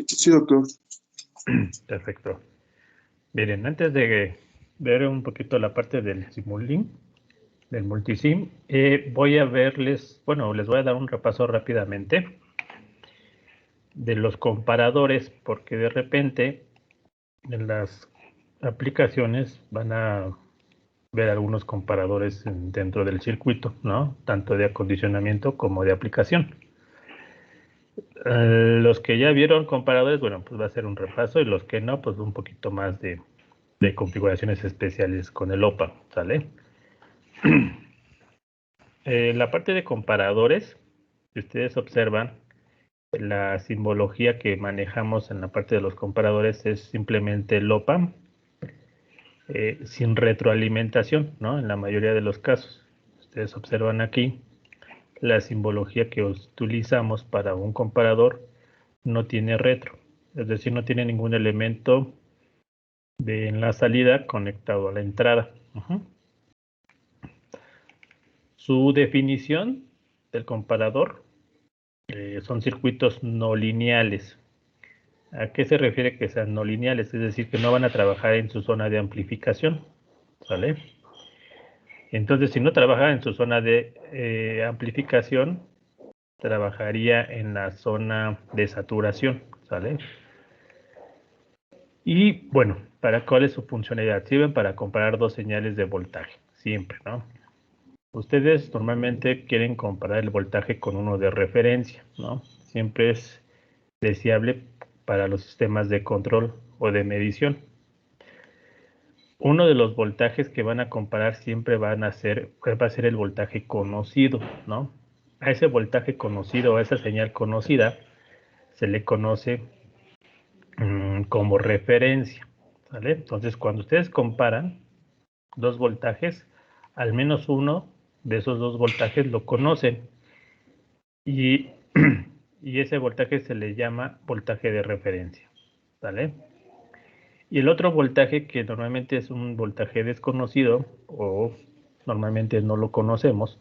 Sí, doctor. Perfecto. Miren, antes de ver un poquito la parte del Simulink, del Multisim, voy a verles, bueno, les voy a dar un repaso rápidamente de los comparadores, porque de repente en las aplicaciones van a ver algunos comparadores dentro del circuito, ¿no? Tanto de acondicionamiento como de aplicación. Los que ya vieron comparadores, bueno, pues va a ser un repaso, y los que no, pues un poquito más de configuraciones especiales con el OPA, ¿sale? La parte de comparadores, si ustedes observan, la simbología que manejamos en la parte de los comparadores es simplemente el OPA, sin retroalimentación, ¿no? En la mayoría de los casos. Ustedes observan aquí, la simbología que utilizamos para un comparador no tiene retro, es decir, no tiene ningún elemento en la salida conectado a la entrada. Su definición del comparador son circuitos no lineales. ¿A qué se refiere que sean no lineales? Es decir, que no van a trabajar en su zona de amplificación, ¿vale? Entonces, si no trabaja en su zona de amplificación, trabajaría en la zona de saturación, ¿sale? Y bueno, ¿cuál es su funcionalidad? Sirven para comparar dos señales de voltaje, siempre, ¿no? Ustedes normalmente quieren comparar el voltaje con uno de referencia, ¿no? Siempre es deseable para los sistemas de control o de medición. Uno de los voltajes que van a comparar siempre va a ser el voltaje conocido, ¿no? A ese voltaje conocido, a esa señal conocida, se le conoce como referencia, ¿vale? Entonces, cuando ustedes comparan dos voltajes, al menos uno de esos dos voltajes lo conocen, y ese voltaje se le llama voltaje de referencia, ¿vale? Y el otro voltaje, que normalmente es un voltaje desconocido o normalmente no lo conocemos,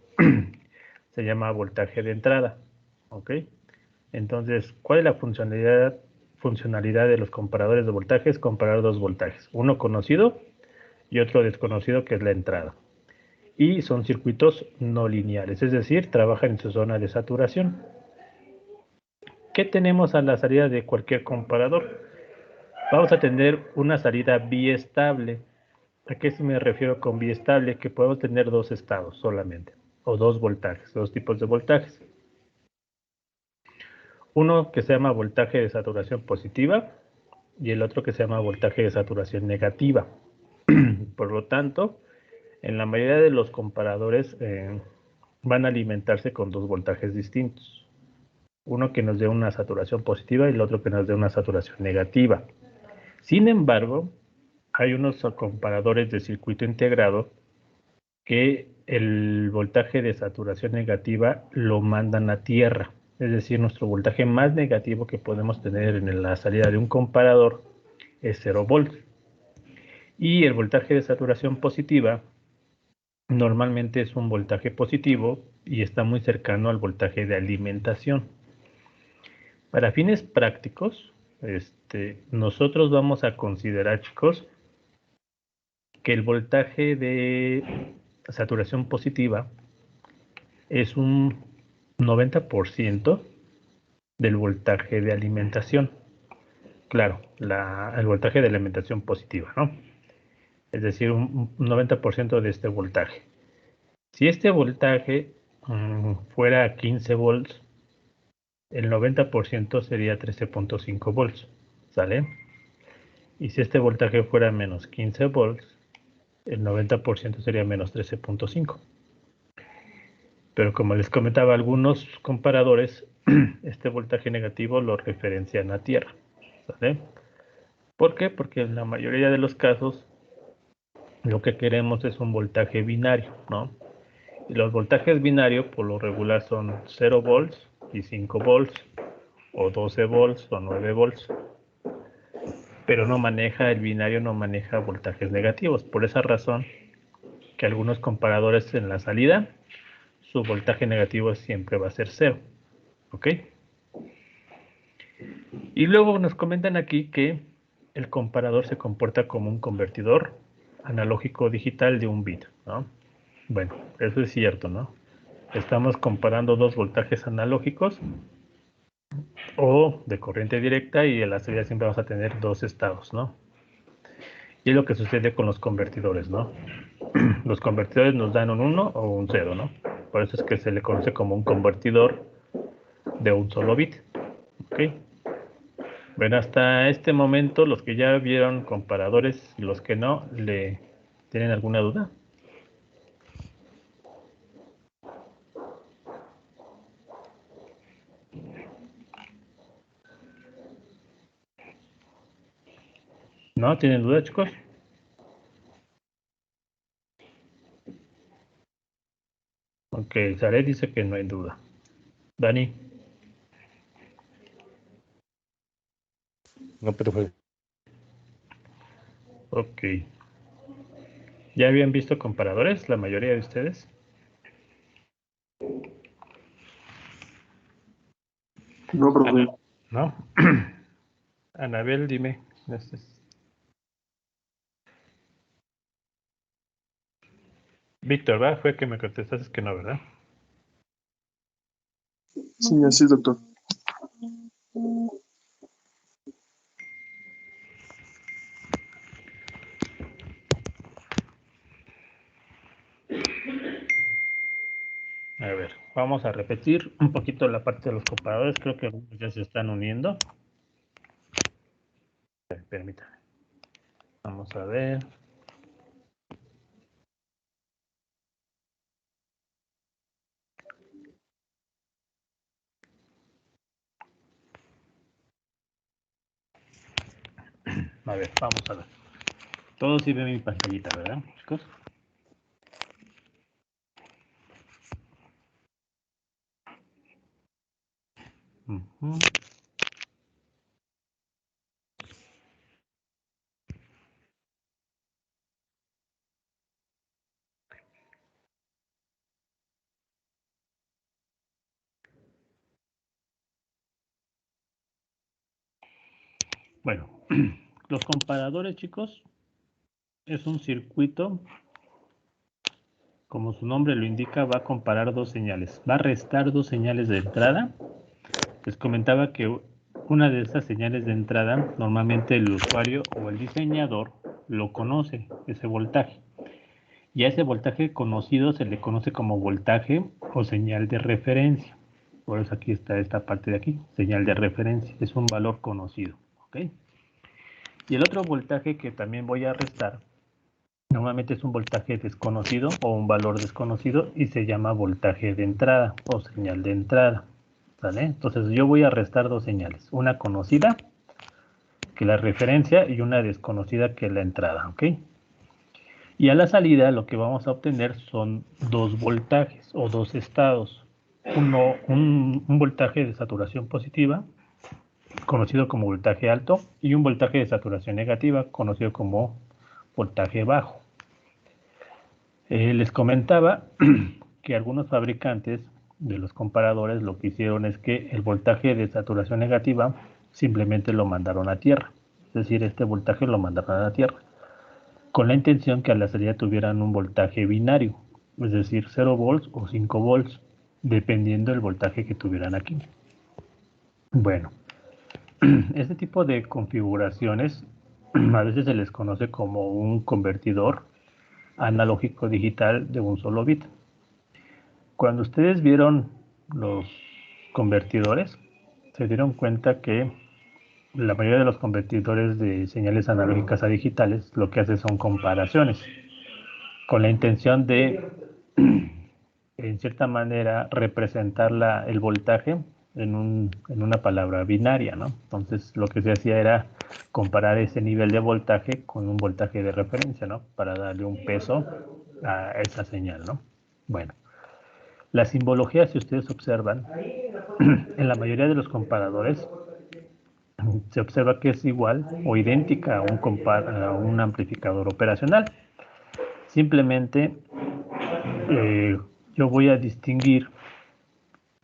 se llama voltaje de entrada, ¿ok? Entonces, ¿cuál es la funcionalidad de los comparadores de voltajes? Comparar dos voltajes, uno conocido y otro desconocido, que es la entrada. Y son circuitos no lineales, es decir, trabajan en su zona de saturación. ¿Qué tenemos a la salida de cualquier comparador? Vamos a tener una salida biestable. ¿A qué me refiero con biestable? Que podemos tener dos estados solamente, o dos voltajes, dos tipos de voltajes. Uno que se llama voltaje de saturación positiva y el otro que se llama voltaje de saturación negativa. Por lo tanto, en la mayoría de los comparadores van a alimentarse con dos voltajes distintos. Uno que nos dé una saturación positiva y el otro que nos dé una saturación negativa. Sin embargo, hay unos comparadores de circuito integrado que el voltaje de saturación negativa lo mandan a tierra. Es decir, nuestro voltaje más negativo que podemos tener en la salida de un comparador es 0 volts. Y el voltaje de saturación positiva normalmente es un voltaje positivo y está muy cercano al voltaje de alimentación. Para fines prácticos, nosotros vamos a considerar, chicos, que el voltaje de saturación positiva es un 90% del voltaje de alimentación. Claro, el voltaje de alimentación positiva, ¿no? Es decir, un 90% de este voltaje. Si este voltaje fuera 15 volts, el 90% sería 13.5 volts, ¿sale? Y si este voltaje fuera menos 15 volts, el 90% sería menos 13.5. Pero como les comentaba, algunos comparadores, este voltaje negativo lo referencian a tierra, ¿vale? ¿Por qué? Porque en la mayoría de los casos lo que queremos es un voltaje binario, ¿no? Y los voltajes binarios por lo regular son 0 volts y 5 volts, o 12 volts o 9 volts. Pero el binario no maneja voltajes negativos. Por esa razón que algunos comparadores en la salida, su voltaje negativo siempre va a ser 0. ¿Ok? Y luego nos comentan aquí que el comparador se comporta como un convertidor analógico digital de un bit, ¿no? Bueno, eso es cierto, ¿no? Estamos comparando dos voltajes analógicos o de corriente directa y en la salida siempre vamos a tener dos estados, ¿no? Y es lo que sucede con los convertidores, ¿no? Los convertidores nos dan un 1 o un 0, ¿no? Por eso es que se le conoce como un convertidor de un solo bit, ¿ok? Bueno, hasta este momento, los que ya vieron comparadores y los que no, ¿le tienen alguna duda? ¿No? ¿Tienen duda, chicos? Ok, Zaret dice que no hay duda. Dani, No, pero ok. ¿Ya habían visto comparadores, la mayoría de ustedes? No, profe. ¿No? Anabel, dime. Víctor, ¿verdad? Fue que me contestaste que no, ¿verdad? Sí, así es, doctor. A ver, vamos a repetir un poquito la parte de los comparadores. Creo que algunos ya se están uniendo. Permítame. Vamos a ver. A ver, vamos a ver. Todos sí ven mi pantallita, ¿verdad, chicos? Uh-huh. Bueno, los comparadores, chicos, es un circuito, como su nombre lo indica, va a comparar dos señales. Va a restar dos señales de entrada. Les comentaba que una de esas señales de entrada, normalmente el usuario o el diseñador lo conoce, ese voltaje. Y a ese voltaje conocido se le conoce como voltaje o señal de referencia. Por eso aquí está esta parte de aquí, señal de referencia. Es un valor conocido, ¿ok? Y el otro voltaje que también voy a restar, normalmente es un voltaje desconocido o un valor desconocido y se llama voltaje de entrada o señal de entrada. ¿Vale? Entonces yo voy a restar dos señales, una conocida que la referencia y una desconocida que la entrada, ¿ok? Y a la salida lo que vamos a obtener son dos voltajes o dos estados. Un voltaje de saturación positiva, conocido como voltaje alto, y un voltaje de saturación negativa, conocido como voltaje bajo. Les comentaba que algunos fabricantes de los comparadores lo que hicieron es que el voltaje de saturación negativa simplemente lo mandaron a tierra. Es decir, este voltaje lo mandaron a la tierra, con la intención que a la salida tuvieran un voltaje binario, es decir, 0 volts o 5 volts, dependiendo del voltaje que tuvieran aquí. Bueno, este tipo de configuraciones a veces se les conoce como un convertidor analógico digital de un solo bit. Cuando ustedes vieron los convertidores, se dieron cuenta que la mayoría de los convertidores de señales analógicas a digitales lo que hace son comparaciones, con la intención de, en cierta manera, representar el voltaje en una palabra binaria, ¿no? Entonces, lo que se hacía era comparar ese nivel de voltaje con un voltaje de referencia, ¿no? Para darle un peso a esa señal, ¿no? Bueno, la simbología, si ustedes observan, en la mayoría de los comparadores se observa que es igual o idéntica a un amplificador operacional. Simplemente yo voy a distinguir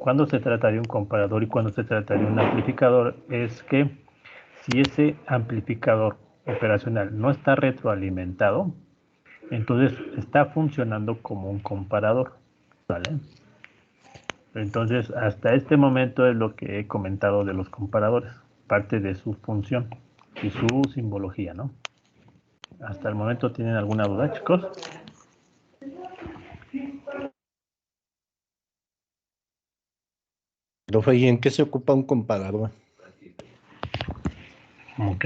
cuando se trata de un comparador y cuando se trata de un amplificador es que si ese amplificador operacional no está retroalimentado, entonces está funcionando como un comparador, ¿vale? Entonces, hasta este momento es lo que he comentado de los comparadores, parte de su función y su simbología, ¿no? Hasta el momento, ¿tienen alguna duda, chicos? Profe, ¿y en qué se ocupa un comparador? Ok.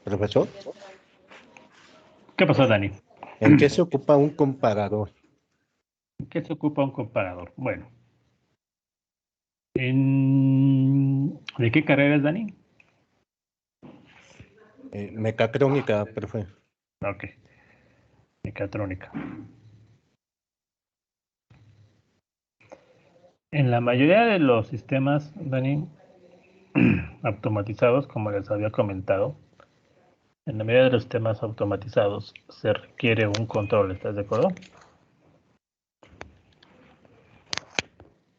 Profesor, ¿Qué pasó, Dani? ¿en qué se ocupa un comparador? ¿En qué se ocupa un comparador? Bueno, ¿de qué carrera es, Dani? Mecatrónica, profe. Ok, mecatrónica. En la mayoría de los sistemas, Dani, automatizados, como les había comentado, en la mayoría de los sistemas automatizados se requiere un control, ¿estás de acuerdo?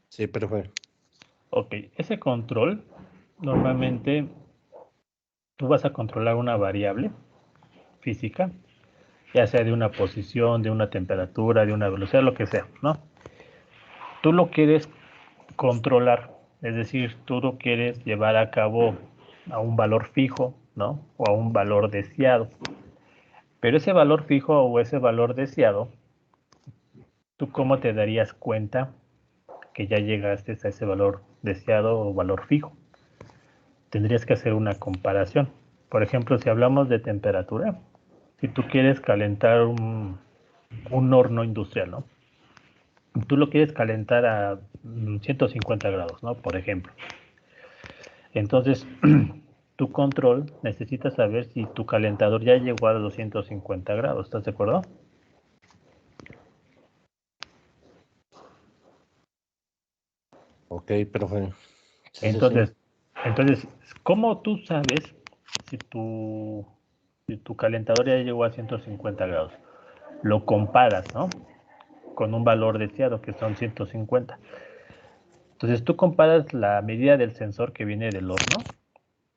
Sí, profe. Ok, ese control, normalmente tú vas a controlar una variable física, ya sea de una posición, de una temperatura, de una velocidad, lo que sea, ¿no? Tú lo quieres controlar, es decir, tú lo quieres llevar a cabo a un valor fijo, ¿no? O a un valor deseado. Pero ese valor fijo o ese valor deseado, ¿tú cómo te darías cuenta que ya llegaste a ese valor deseado o valor fijo? Tendrías que hacer una comparación. Por ejemplo, si hablamos de temperatura, si tú quieres calentar un horno industrial, ¿no? Tú lo quieres calentar a 150 grados, ¿no? Por ejemplo. Entonces, tu control necesita saber si tu calentador ya llegó a 250 grados. ¿Estás de acuerdo? Ok, profe. Sí, Entonces, sí. entonces, ¿cómo tú sabes si tu calentador ya llegó a 150 grados? Lo comparas, ¿no? Con un valor deseado que son 150. Entonces tú comparas la medida del sensor que viene del horno,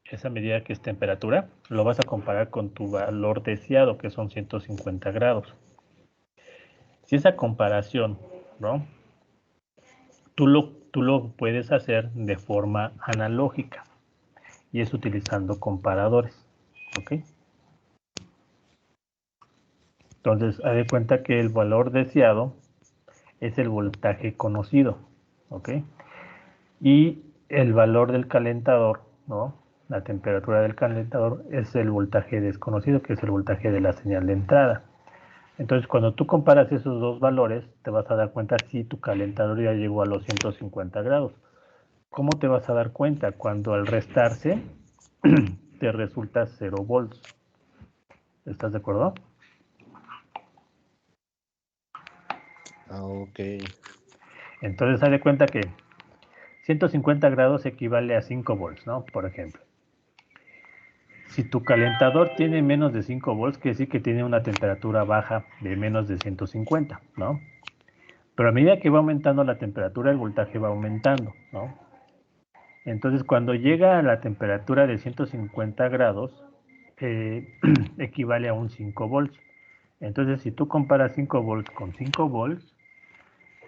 esa medida que es temperatura, lo vas a comparar con tu valor deseado que son 150 grados. Si esa comparación, ¿no? Tú lo puedes hacer de forma analógica y es utilizando comparadores, ¿ok? Entonces, haz de cuenta que el valor deseado es el voltaje conocido, ¿ok? Y el valor del calentador, ¿no? La temperatura del calentador es el voltaje desconocido, que es el voltaje de la señal de entrada. Entonces, cuando tú comparas esos dos valores, te vas a dar cuenta si tu calentador ya llegó a los 150 grados. ¿Cómo te vas a dar cuenta? Cuando al restarse te resulta 0 volts. ¿Estás de acuerdo? Ah, ok. Entonces, haz de cuenta que 150 grados equivale a 5 volts, ¿no? Por ejemplo. Si tu calentador tiene menos de 5 volts, quiere decir que tiene una temperatura baja de menos de 150, ¿no? Pero a medida que va aumentando la temperatura, el voltaje va aumentando, ¿no? Entonces, cuando llega a la temperatura de 150 grados, equivale a un 5 volts. Entonces, si tú comparas 5 volts con 5 volts,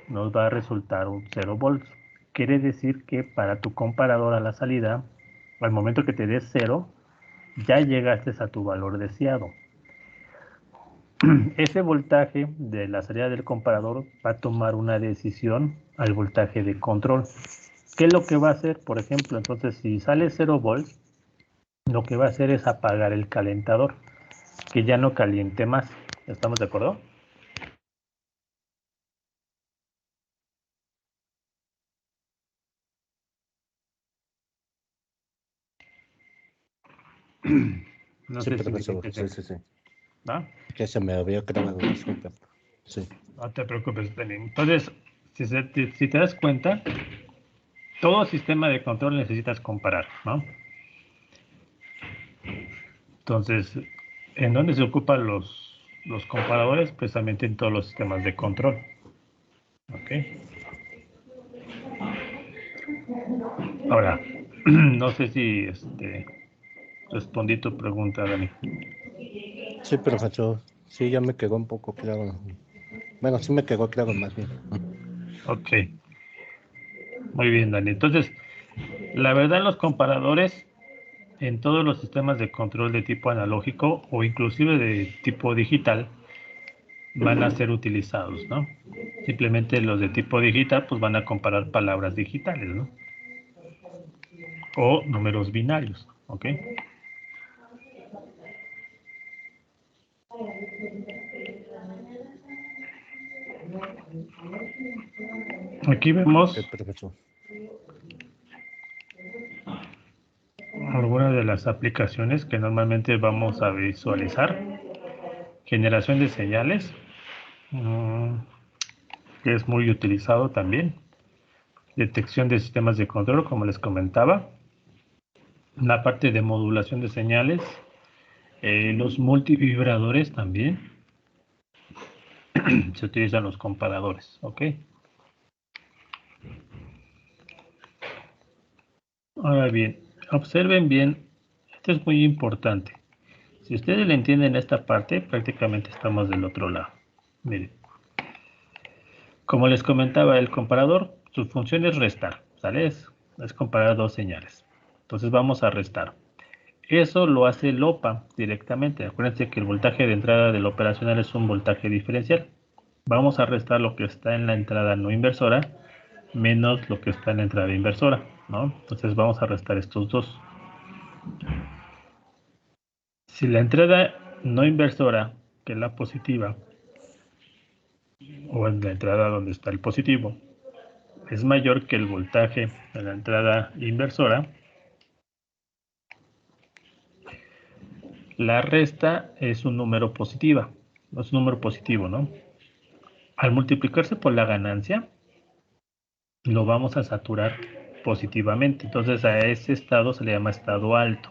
nos va a resultar un 0 volts. Quiere decir que para tu comparador a la salida, al momento que te des 0, ya llegaste a tu valor deseado. Ese voltaje de la salida del comparador va a tomar una decisión al voltaje de control. ¿Qué es lo que va a hacer? Por ejemplo, entonces si sale 0 volts, lo que va a hacer es apagar el calentador, que ya no caliente más. ¿Estamos de acuerdo? No Sí, sé si me profesor. entiendes. Sí, sí, sí. ¿No? Que se me había grabado, disculpe. Sí. No te preocupes, Penny. Entonces, si te das cuenta, todo sistema de control necesitas comparar, ¿no? Entonces, ¿en dónde se ocupan los comparadores? Precisamente en todos los sistemas de control. Ok. Ahora, no sé si respondí tu pregunta, Dani. Sí, profesor. Sí, ya me quedó un poco claro. Bueno, sí me quedó claro más bien. Ok. Muy bien, Dani. Entonces, la verdad, los comparadores en todos los sistemas de control de tipo analógico o inclusive de tipo digital van a ser utilizados, ¿no? Simplemente los de tipo digital pues van a comparar palabras digitales, ¿no? O números binarios, ¿ok? Aquí Ok, vemos profesor. algunas de las aplicaciones que normalmente vamos a visualizar. Generación de señales, que es muy utilizado también. Detección de sistemas de control, como les comentaba. La parte de modulación de señales. Los multivibradores también. Se utilizan los comparadores, ¿ok? Ahora bien, observen bien, esto es muy importante. Si ustedes le entienden esta parte, prácticamente estamos del otro lado. Miren, como les comentaba, el comparador, su función es restar, ¿sale? Es comparar dos señales. Entonces vamos a restar. Eso lo hace el OPA directamente. Acuérdense que el voltaje de entrada del operacional es un voltaje diferencial. Vamos a restar lo que está en la entrada no inversora menos lo que está en la entrada inversora, ¿no? Entonces vamos a restar estos dos. Si la entrada no inversora, que es la positiva, o en la entrada donde está el positivo, es mayor que el voltaje de la entrada inversora, la resta es un número positiva, es un número positivo, ¿no? Al multiplicarse por la ganancia, lo vamos a saturar positivamente. Entonces a ese estado se le llama estado alto.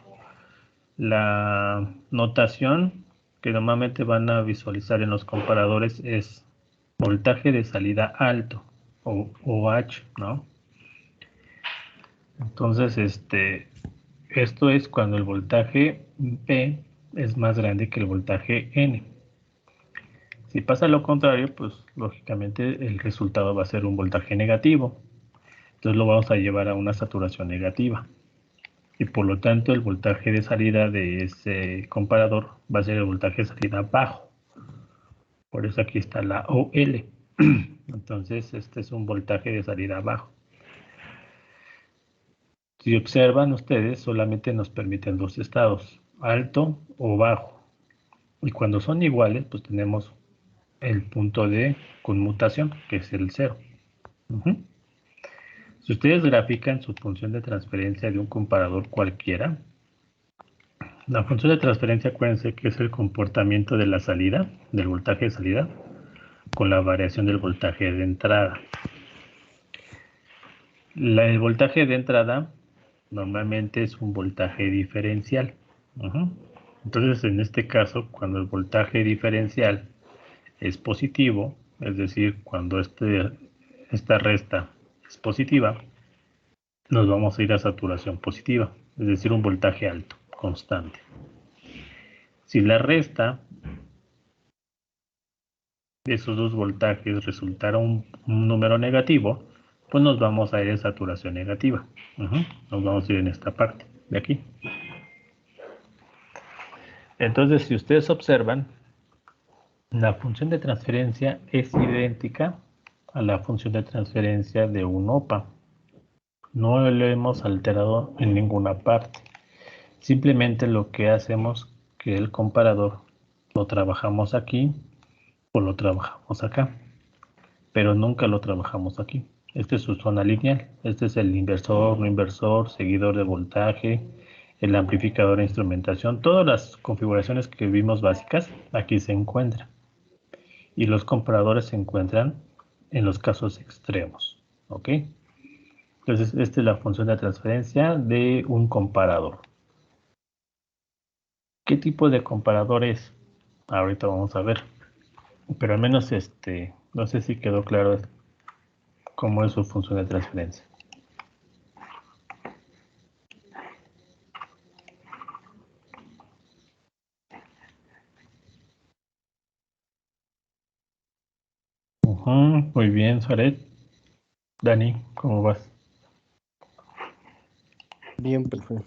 La notación que normalmente van a visualizar en los comparadores es voltaje de salida alto o OH, ¿no? Entonces, esto es cuando el voltaje P es más grande que el voltaje N. Si pasa lo contrario, pues lógicamente el resultado va a ser un voltaje negativo. Entonces lo vamos a llevar a una saturación negativa. Y por lo tanto el voltaje de salida de ese comparador va a ser el voltaje de salida bajo. Por eso aquí está la OL. Entonces este es un voltaje de salida bajo. Si observan ustedes, solamente nos permiten dos estados, alto o bajo. Y cuando son iguales, pues tenemos el punto de conmutación, que es el 0. Si ustedes grafican su función de transferencia de un comparador cualquiera, la función de transferencia, acuérdense que es el comportamiento de la salida, del voltaje de salida, con la variación del voltaje de entrada. El voltaje de entrada normalmente es un voltaje diferencial. Entonces, en este caso, cuando el voltaje diferencial es positivo, es decir, cuando esta resta es positiva, nos vamos a ir a saturación positiva, es decir, un voltaje alto, constante. Si la resta de esos dos voltajes resultara un número negativo, pues nos vamos a ir a saturación negativa. Nos vamos a ir en esta parte de aquí. Entonces, si ustedes observan, la función de transferencia es idéntica a la función de transferencia de un OPA. No lo hemos alterado en ninguna parte. Simplemente lo que hacemos que el comparador lo trabajamos aquí o lo trabajamos acá, pero nunca lo trabajamos aquí. Esta es su zona lineal. Este es el inversor, no inversor, seguidor de voltaje, el amplificador de instrumentación. Todas las configuraciones que vimos básicas aquí se encuentran. Y los comparadores se encuentran en los casos extremos. ¿Ok? Entonces, esta es la función de transferencia de un comparador. ¿Qué tipo de comparador es? Ahorita vamos a ver. Pero al menos no sé si quedó claro cómo es su función de transferencia. Muy bien, Saret. Dani, ¿cómo vas? Bien, perfecto.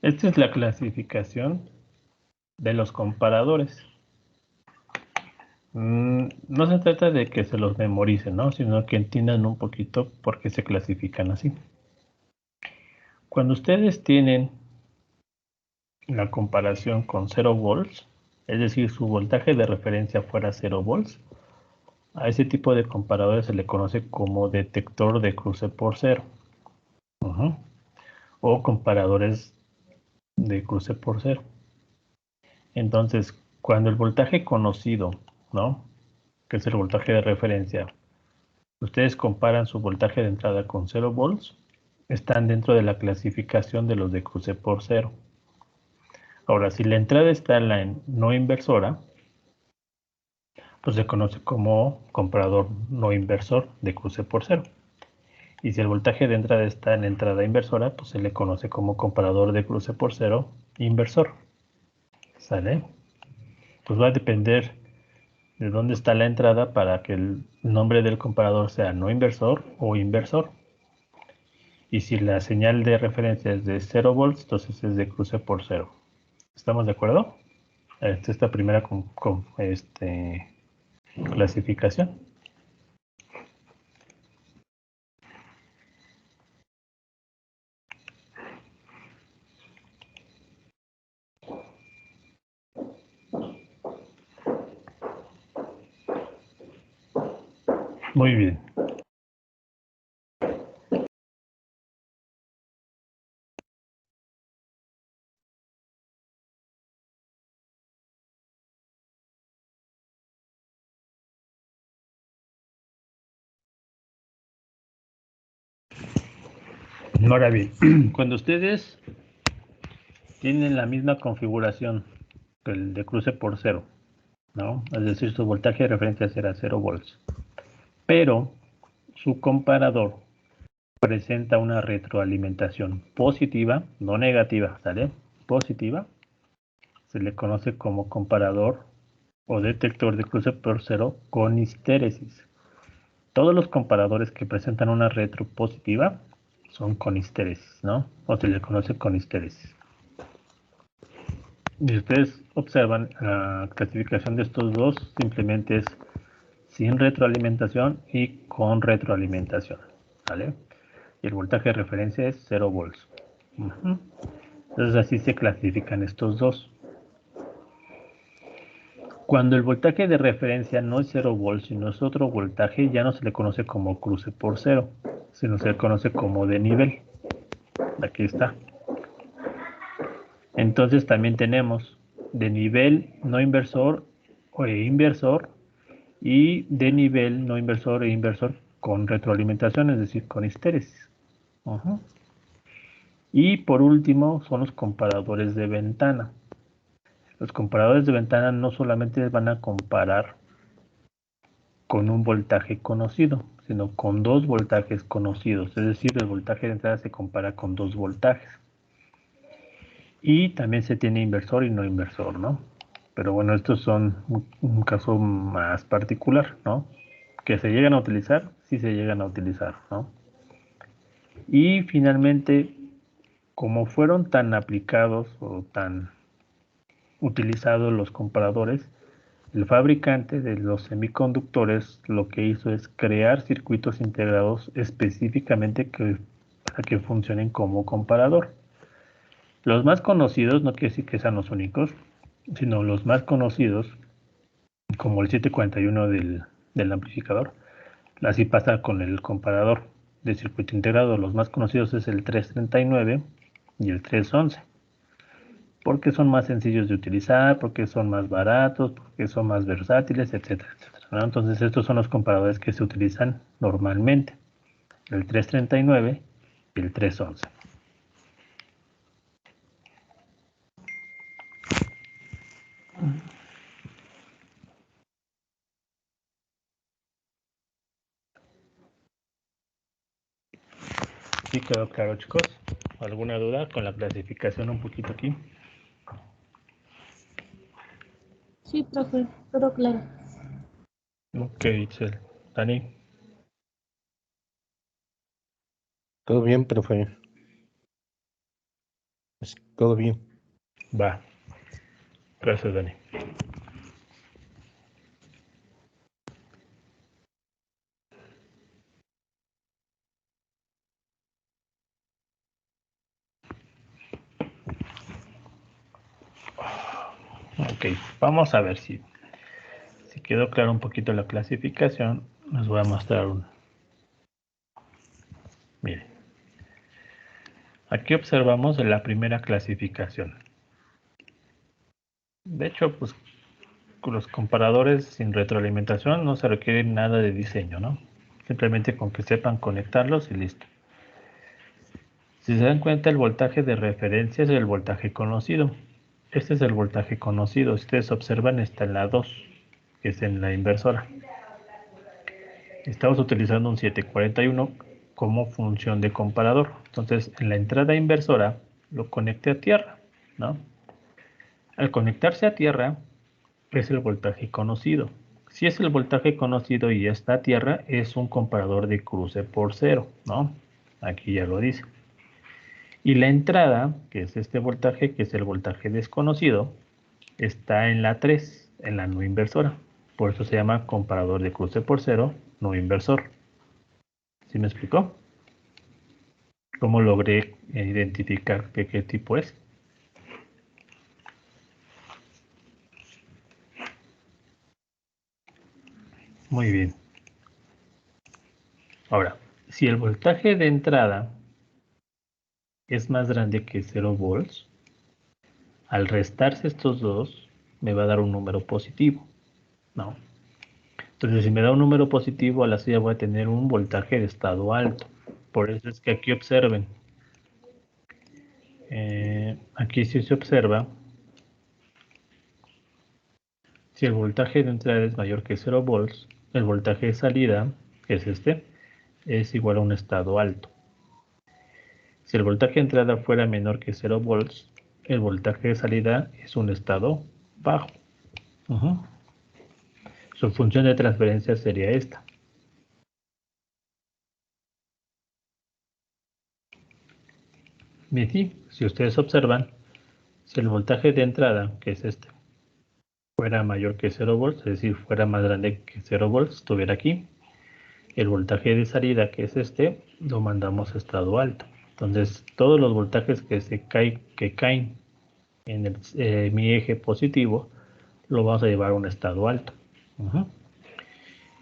Esta es la clasificación de los comparadores. No se trata de que se los memoricen, ¿no? Sino que entiendan un poquito por qué se clasifican así. Cuando ustedes tienen la comparación con 0 volts, es decir, su voltaje de referencia fuera 0 volts, a ese tipo de comparadores se le conoce como detector de cruce por cero. O comparadores de cruce por cero. Entonces, cuando el voltaje conocido, ¿no?, que es el voltaje de referencia, ustedes comparan su voltaje de entrada con 0 volts, están dentro de la clasificación de los de cruce por cero. Ahora, si la entrada está en la no inversora, pues se conoce como comparador no inversor de cruce por cero. Y si el voltaje de entrada está en entrada inversora, pues se le conoce como comparador de cruce por cero inversor. ¿Sale? Pues va a depender de dónde está la entrada para que el nombre del comparador sea no inversor o inversor. Y si la señal de referencia es de 0 volts, entonces es de cruce por cero. ¿Estamos de acuerdo? Esta primera clasificación. Muy bien. Ahora bien, cuando ustedes tienen la misma configuración que el de cruce por cero, ¿no? Es decir, su voltaje de referencia será 0 volts, pero su comparador presenta una retroalimentación positiva, no negativa, ¿sale? Positiva, se le conoce como comparador o detector de cruce por cero con histéresis. Todos los comparadores que presentan una retro positiva son con histéresis, ¿no? O se le conoce con histéresis. Si ustedes observan la clasificación de estos dos, simplemente es sin retroalimentación y con retroalimentación, ¿vale? Y el voltaje de referencia es 0 volts. Entonces así se clasifican estos dos. Cuando el voltaje de referencia no es 0 volts, sino es otro voltaje, ya no se le conoce como cruce por cero, sino se le conoce como de nivel. Aquí está. Entonces también tenemos de nivel no inversor o inversor y de nivel no inversor e inversor con retroalimentación, es decir, con histéresis. Y por último son los comparadores de ventana. Los comparadores de ventana no solamente van a comparar con un voltaje conocido, sino con dos voltajes conocidos, es decir, el voltaje de entrada se compara con dos voltajes. Y también se tiene inversor y no inversor, ¿no? Pero bueno, estos son un caso más particular, ¿no? Que se llegan a utilizar, sí se llegan a utilizar, ¿no? Y finalmente, como fueron tan aplicados o tan utilizados los comparadores, el fabricante de los semiconductores lo que hizo es crear circuitos integrados específicamente para que funcionen como comparador. Los más conocidos, no quiere decir que sean los únicos, sino los más conocidos, como el 741 del amplificador. Así pasa con el comparador de circuito integrado. Los más conocidos es el 339 y el 311, porque son más sencillos de utilizar, porque son más baratos, porque son más versátiles, etcétera, etcétera, ¿no? Entonces estos son los comparadores que se utilizan normalmente, el 339 y el 311. ¿Sí quedó claro, chicos? ¿Alguna duda con la clasificación un poquito aquí? Sí, profe, todo claro. Ok, Itzel. Dani. Todo bien, profe. Todo bien. Va. Gracias, Dani. Ok, vamos a ver si quedó claro un poquito la clasificación. Les voy a mostrar un. Miren. Aquí observamos la primera clasificación. De hecho, pues los comparadores sin retroalimentación no se requiere nada de diseño, ¿no? Simplemente con que sepan conectarlos y listo. Si se dan cuenta, el voltaje de referencia es el voltaje conocido. Este es el voltaje conocido. Si ustedes observan, está en la 2, que es en la inversora. Estamos utilizando un 741 como función de comparador. Entonces, en la entrada inversora lo conecté a tierra, ¿no? Al conectarse a tierra, es el voltaje conocido. Si es el voltaje conocido y ya está a tierra, es un comparador de cruce por cero, ¿no? Aquí ya lo dice. Y la entrada, que es este voltaje, que es el voltaje desconocido, está en la 3, en la no inversora. Por eso se llama comparador de cruce por cero, no inversor. ¿Sí me explicó? ¿Cómo logré identificar qué tipo es? Muy bien. Ahora, si el voltaje de entrada es más grande que 0 volts, al restarse estos dos, me va a dar un número positivo, ¿no? Entonces, si me da un número positivo, a la silla voy a tener un voltaje de estado alto. Por eso es que aquí observen. Aquí si se observa, si el voltaje de entrada es mayor que 0 volts, el voltaje de salida, que es este, es igual a un estado alto. Si el voltaje de entrada fuera menor que 0 volts, el voltaje de salida es un estado bajo. Su función de transferencia sería esta. Bien, sí, si ustedes observan, si el voltaje de entrada, que es este, fuera mayor que 0 volts, es decir, fuera más grande que 0 volts, estuviera aquí, el voltaje de salida, que es este, lo mandamos a estado alto. Entonces, todos los voltajes que caen en mi eje positivo, lo vamos a llevar a un estado alto.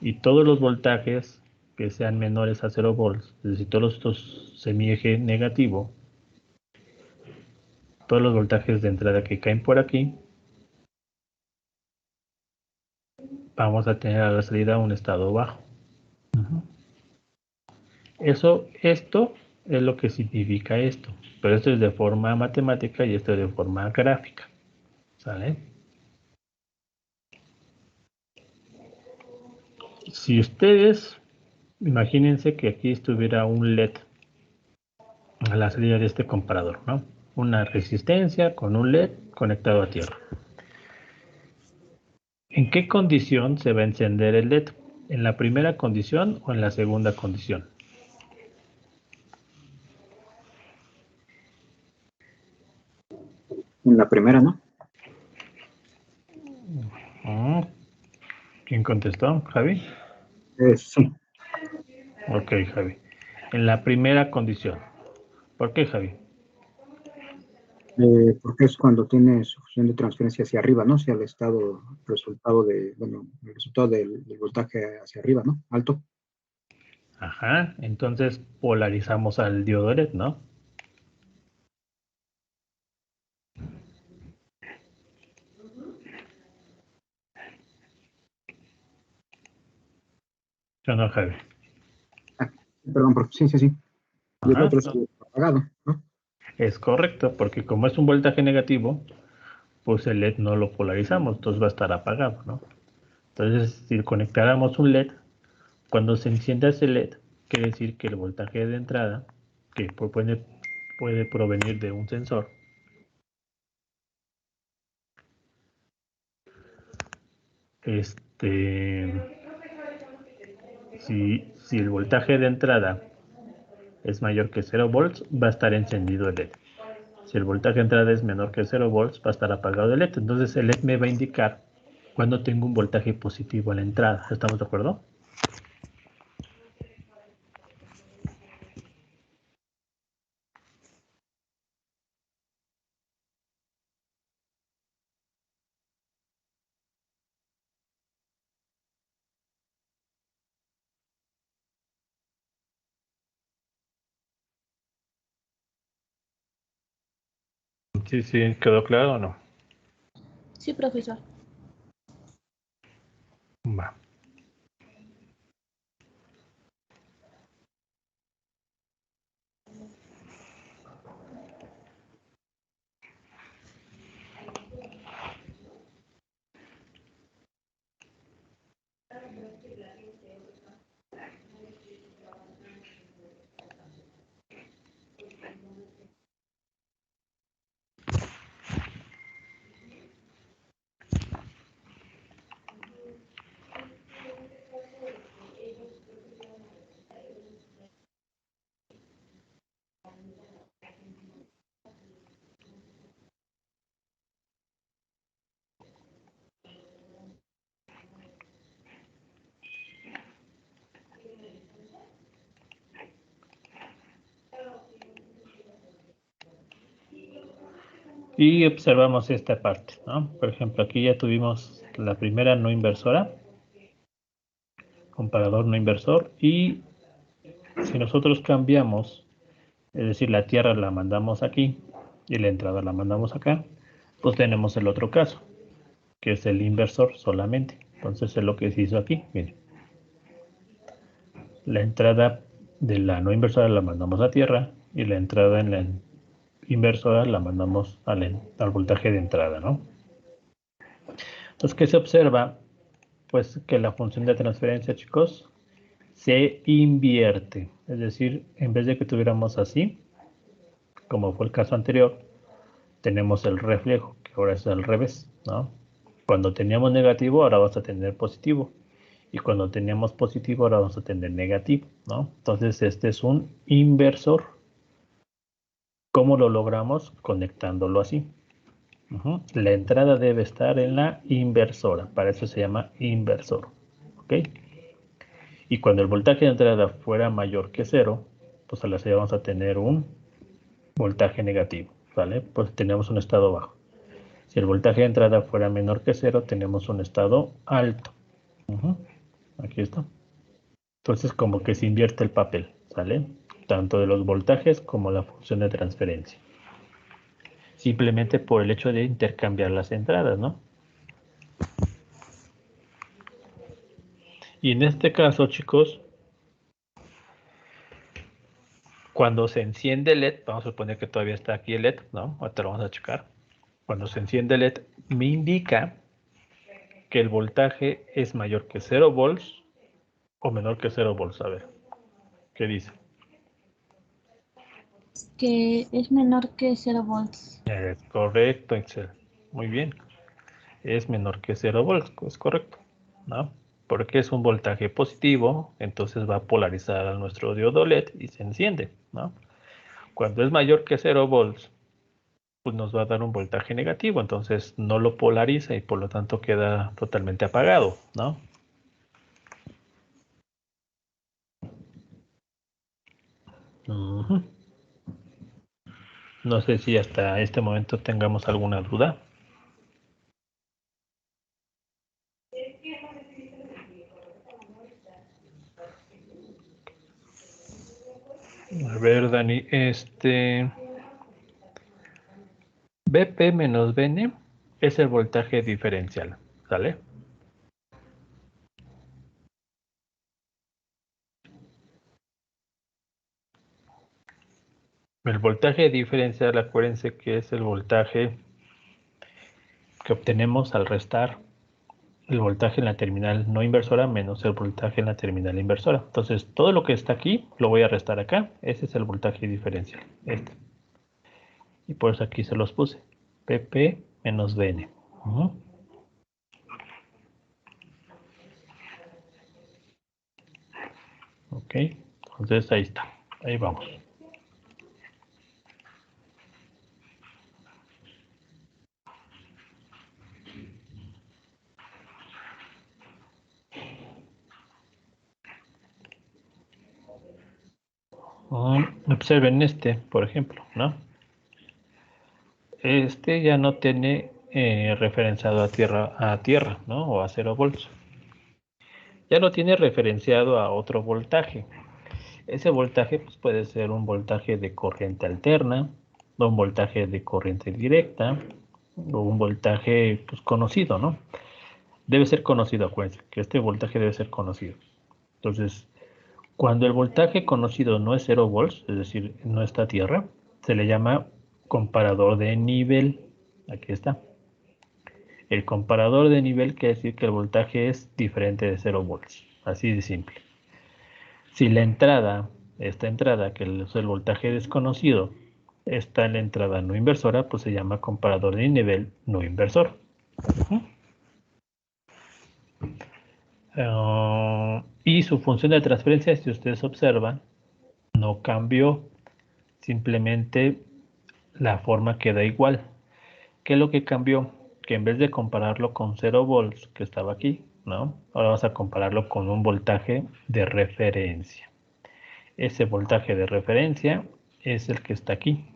Y todos los voltajes que sean menores a 0 volts, es decir, todos estos semieje negativo, todos los voltajes de entrada que caen por aquí, vamos a tener a la salida un estado bajo. Esto es lo que significa esto, pero esto es de forma matemática y esto es de forma gráfica, ¿sale? Si ustedes, imagínense que aquí estuviera un LED a la salida de este comparador, ¿no? Una resistencia con un LED conectado a tierra. ¿En qué condición se va a encender el LED? ¿En la primera condición o en la segunda condición? En la primera, ¿no? ¿Quién contestó? ¿Javi? Sí. Ok, Javi. En la primera condición. ¿Por qué, Javi? Porque es cuando tienes función de transferencia hacia arriba, ¿no? Hacia el estado, resultado de, bueno, el resultado del voltaje hacia arriba, ¿no? Alto. Ajá, entonces polarizamos al diodo LED, ¿no? Yo no, Javi. Ah, perdón, sí, sí, sí. Y el Ajá, otro es apagado, ¿no? es correcto, porque como es un voltaje negativo, pues el LED no lo polarizamos, entonces va a estar apagado, ¿no? Entonces, si conectáramos un LED, cuando se encienda ese LED, quiere decir que el voltaje de entrada, que puede provenir de un sensor, si el voltaje de entrada es mayor que 0 volts, va a estar encendido el LED. Si el voltaje de entrada es menor que 0 volts, va a estar apagado el LED. Entonces el LED me va a indicar cuando tengo un voltaje positivo en la entrada. ¿Estamos de acuerdo? Sí, sí, ¿quedó claro o no? Sí, profesor. Va. Y observamos esta parte, ¿no? Por ejemplo, aquí ya tuvimos la primera no inversora, comparador no inversor, y si nosotros cambiamos, es decir, la tierra la mandamos aquí y la entrada la mandamos acá, pues tenemos el otro caso, que es el inversor solamente. Entonces es lo que se hizo aquí. Miren. La entrada de la no inversora la mandamos a tierra y la entrada en la inversora la mandamos al voltaje de entrada, ¿no? Entonces, ¿qué se observa? Pues que la función de transferencia, chicos, se invierte. Es decir, en vez de que tuviéramos así, como fue el caso anterior, tenemos el reflejo, que ahora es al revés, ¿no? Cuando teníamos negativo, ahora vamos a tener positivo. Y cuando teníamos positivo, ahora vamos a tener negativo, ¿no? Entonces, este es un inversor. ¿Cómo lo logramos? Conectándolo así. La entrada debe estar en la inversora. Para eso se llama inversor. ¿Ok? Y cuando el voltaje de entrada fuera mayor que 0, pues a la salida vamos a tener un voltaje negativo. ¿Vale? Pues tenemos un estado bajo. Si el voltaje de entrada fuera menor que 0, tenemos un estado alto. Aquí está. Entonces como que se invierte el papel, ¿sale? Tanto de los voltajes como la función de transferencia. Simplemente por el hecho de intercambiar las entradas, ¿no? Y en este caso, chicos, cuando se enciende el LED, vamos a suponer que todavía está aquí el LED, ¿no? Ahorita lo vamos a checar. Cuando se enciende el LED, me indica que el voltaje es mayor que 0 volts o menor que 0 volts. A ver, ¿qué dice? Que es menor que 0 volts. Es correcto, Excel. Muy bien. Es menor que 0 volts, es correcto, ¿no? Porque es un voltaje positivo, entonces va a polarizar a nuestro diodo LED y se enciende, ¿no? Cuando es mayor que 0 volts, pues nos va a dar un voltaje negativo, entonces no lo polariza y por lo tanto queda totalmente apagado, ¿no? No sé si hasta este momento tengamos alguna duda. A ver, Dani, BP menos Bn es el voltaje diferencial, ¿sale? El voltaje diferencial, acuérdense que es el voltaje que obtenemos al restar el voltaje en la terminal no inversora menos el voltaje en la terminal inversora. Entonces, todo lo que está aquí lo voy a restar acá. Ese es el voltaje diferencial. Y por eso aquí se los puse. PP menos Bn. Ok, entonces ahí está. Ahí vamos. Observen por ejemplo, ¿no? Ya no tiene referenciado a tierra, ¿no? O a 0 volts. Ya lo tiene referenciado a otro voltaje. Ese voltaje pues, puede ser un voltaje de corriente alterna, o un voltaje de corriente directa, o un voltaje pues, conocido, ¿no? Debe ser conocido, acuérdense, que este voltaje debe ser conocido. Entonces, cuando el voltaje conocido no es 0 volts, es decir, no está a tierra, se le llama comparador de nivel. Aquí está. El comparador de nivel quiere decir que el voltaje es diferente de 0 volts. Así de simple. Si la entrada, esta entrada, que es el voltaje desconocido, está en la entrada no inversora, pues se llama comparador de nivel no inversor. Y su función de transferencia, si ustedes observan, no cambió, simplemente la forma queda igual. ¿Qué es lo que cambió? Que en vez de compararlo con 0 volts, que estaba aquí, ¿no? Ahora vamos a compararlo con un voltaje de referencia. Ese voltaje de referencia es el que está aquí.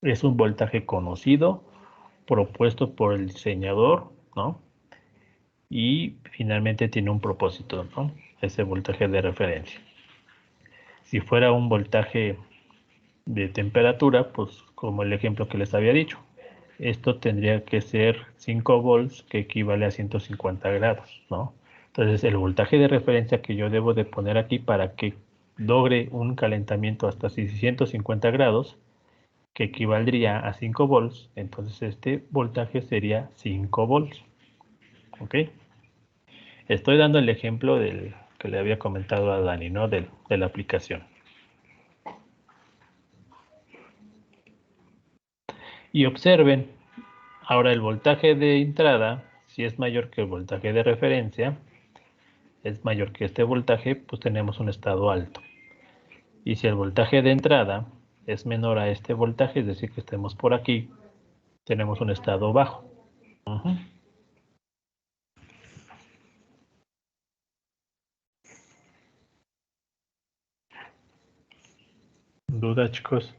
Es un voltaje conocido, propuesto por el diseñador, ¿no? Y finalmente tiene un propósito, ¿no? Ese voltaje de referencia. Si fuera un voltaje de temperatura, pues como el ejemplo que les había dicho, esto tendría que ser 5 volts, que equivale a 150 grados, ¿no? Entonces el voltaje de referencia que yo debo de poner aquí para que logre un calentamiento hasta 650 grados, que equivaldría a 5 volts, entonces este voltaje sería 5 volts. ¿Ok? Estoy dando el ejemplo del que le había comentado a Dani, ¿no? De la aplicación. Y observen, ahora el voltaje de entrada, si es mayor que el voltaje de referencia, es mayor que este voltaje, pues tenemos un estado alto. Y si el voltaje de entrada es menor a este voltaje, es decir, que estemos por aquí, tenemos un estado bajo. ¿Duda, chicos?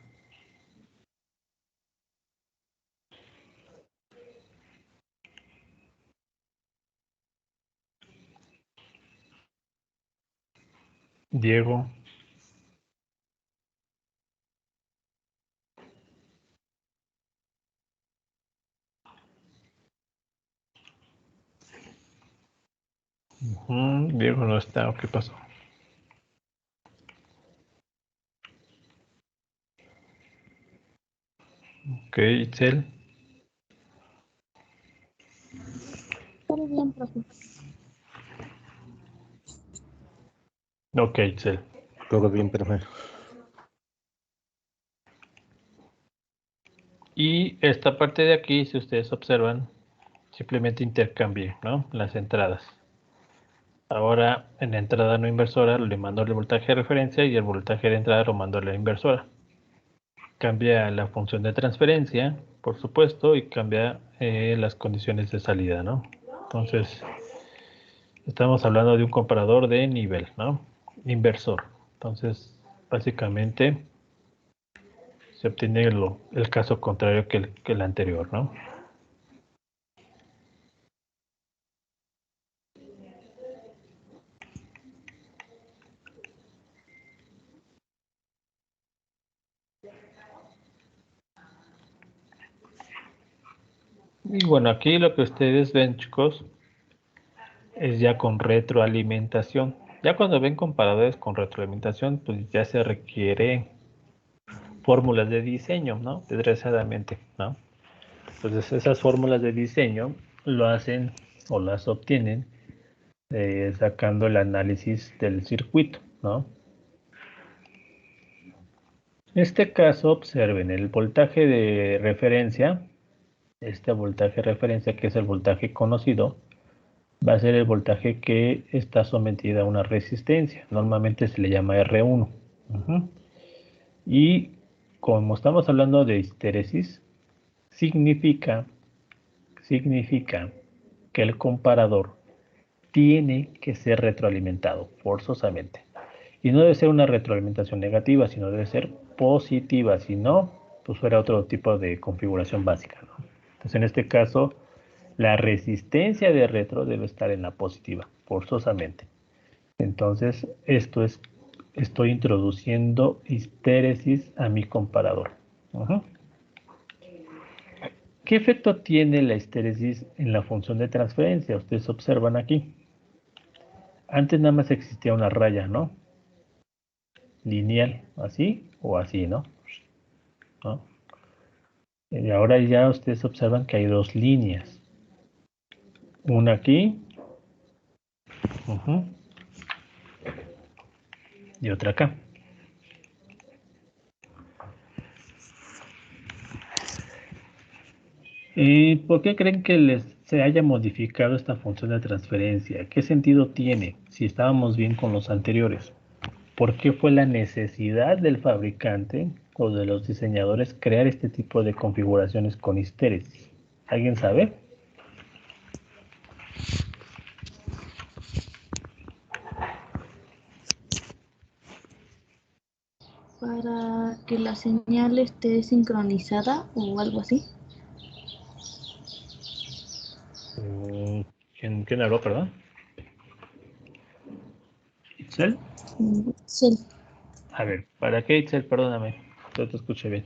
Diego. Diego no está, ¿qué pasó? Ok, Itzel. Todo bien, profe. Ok, Itzel. Todo bien, profe. Y esta parte de aquí, si ustedes observan, simplemente intercambié, ¿no? Las entradas. Ahora en la entrada no inversora le mando el voltaje de referencia y el voltaje de entrada lo mando a la inversora. Cambia la función de transferencia, por supuesto, y cambia las condiciones de salida, ¿no? Entonces, estamos hablando de un comparador de nivel, ¿no? Inversor. Entonces, básicamente, se obtiene el caso contrario que el anterior, ¿no? Y bueno, aquí lo que ustedes ven, chicos, es ya con retroalimentación. Ya cuando ven comparadores con retroalimentación, pues ya se requiere fórmulas de diseño, ¿no? Desgraciadamente, ¿no? Entonces esas fórmulas de diseño lo hacen o las obtienen sacando el análisis del circuito, ¿no? En este caso, observen el voltaje de referencia, este voltaje de referencia que es el voltaje conocido, va a ser el voltaje que está sometido a una resistencia, normalmente se le llama R1. Y como estamos hablando de histéresis, significa que el comparador tiene que ser retroalimentado forzosamente. Y no debe ser una retroalimentación negativa, sino debe ser positiva. Si no, pues fuera otro tipo de configuración básica, ¿no? Entonces, en este caso, la resistencia de retro debe estar en la positiva, forzosamente. Entonces, estoy introduciendo histéresis a mi comparador. ¿Qué efecto tiene la histéresis en la función de transferencia? Ustedes observan aquí. Antes nada más existía una raya, ¿no? Lineal, así o así, ¿no? ¿No? Y ahora ya ustedes observan que hay dos líneas. Una aquí y otra acá. ¿Y por qué creen que se haya modificado esta función de transferencia? ¿Qué sentido tiene si estábamos bien con los anteriores? ¿Por qué fue la necesidad del fabricante o de los diseñadores crear este tipo de configuraciones con histéresis? ¿Alguien sabe? Para que la señal esté sincronizada o algo así. ¿Quién habló, perdón? ¿Itzel? Sí. A ver, ¿para qué Itzel? Perdóname, yo te escuché bien.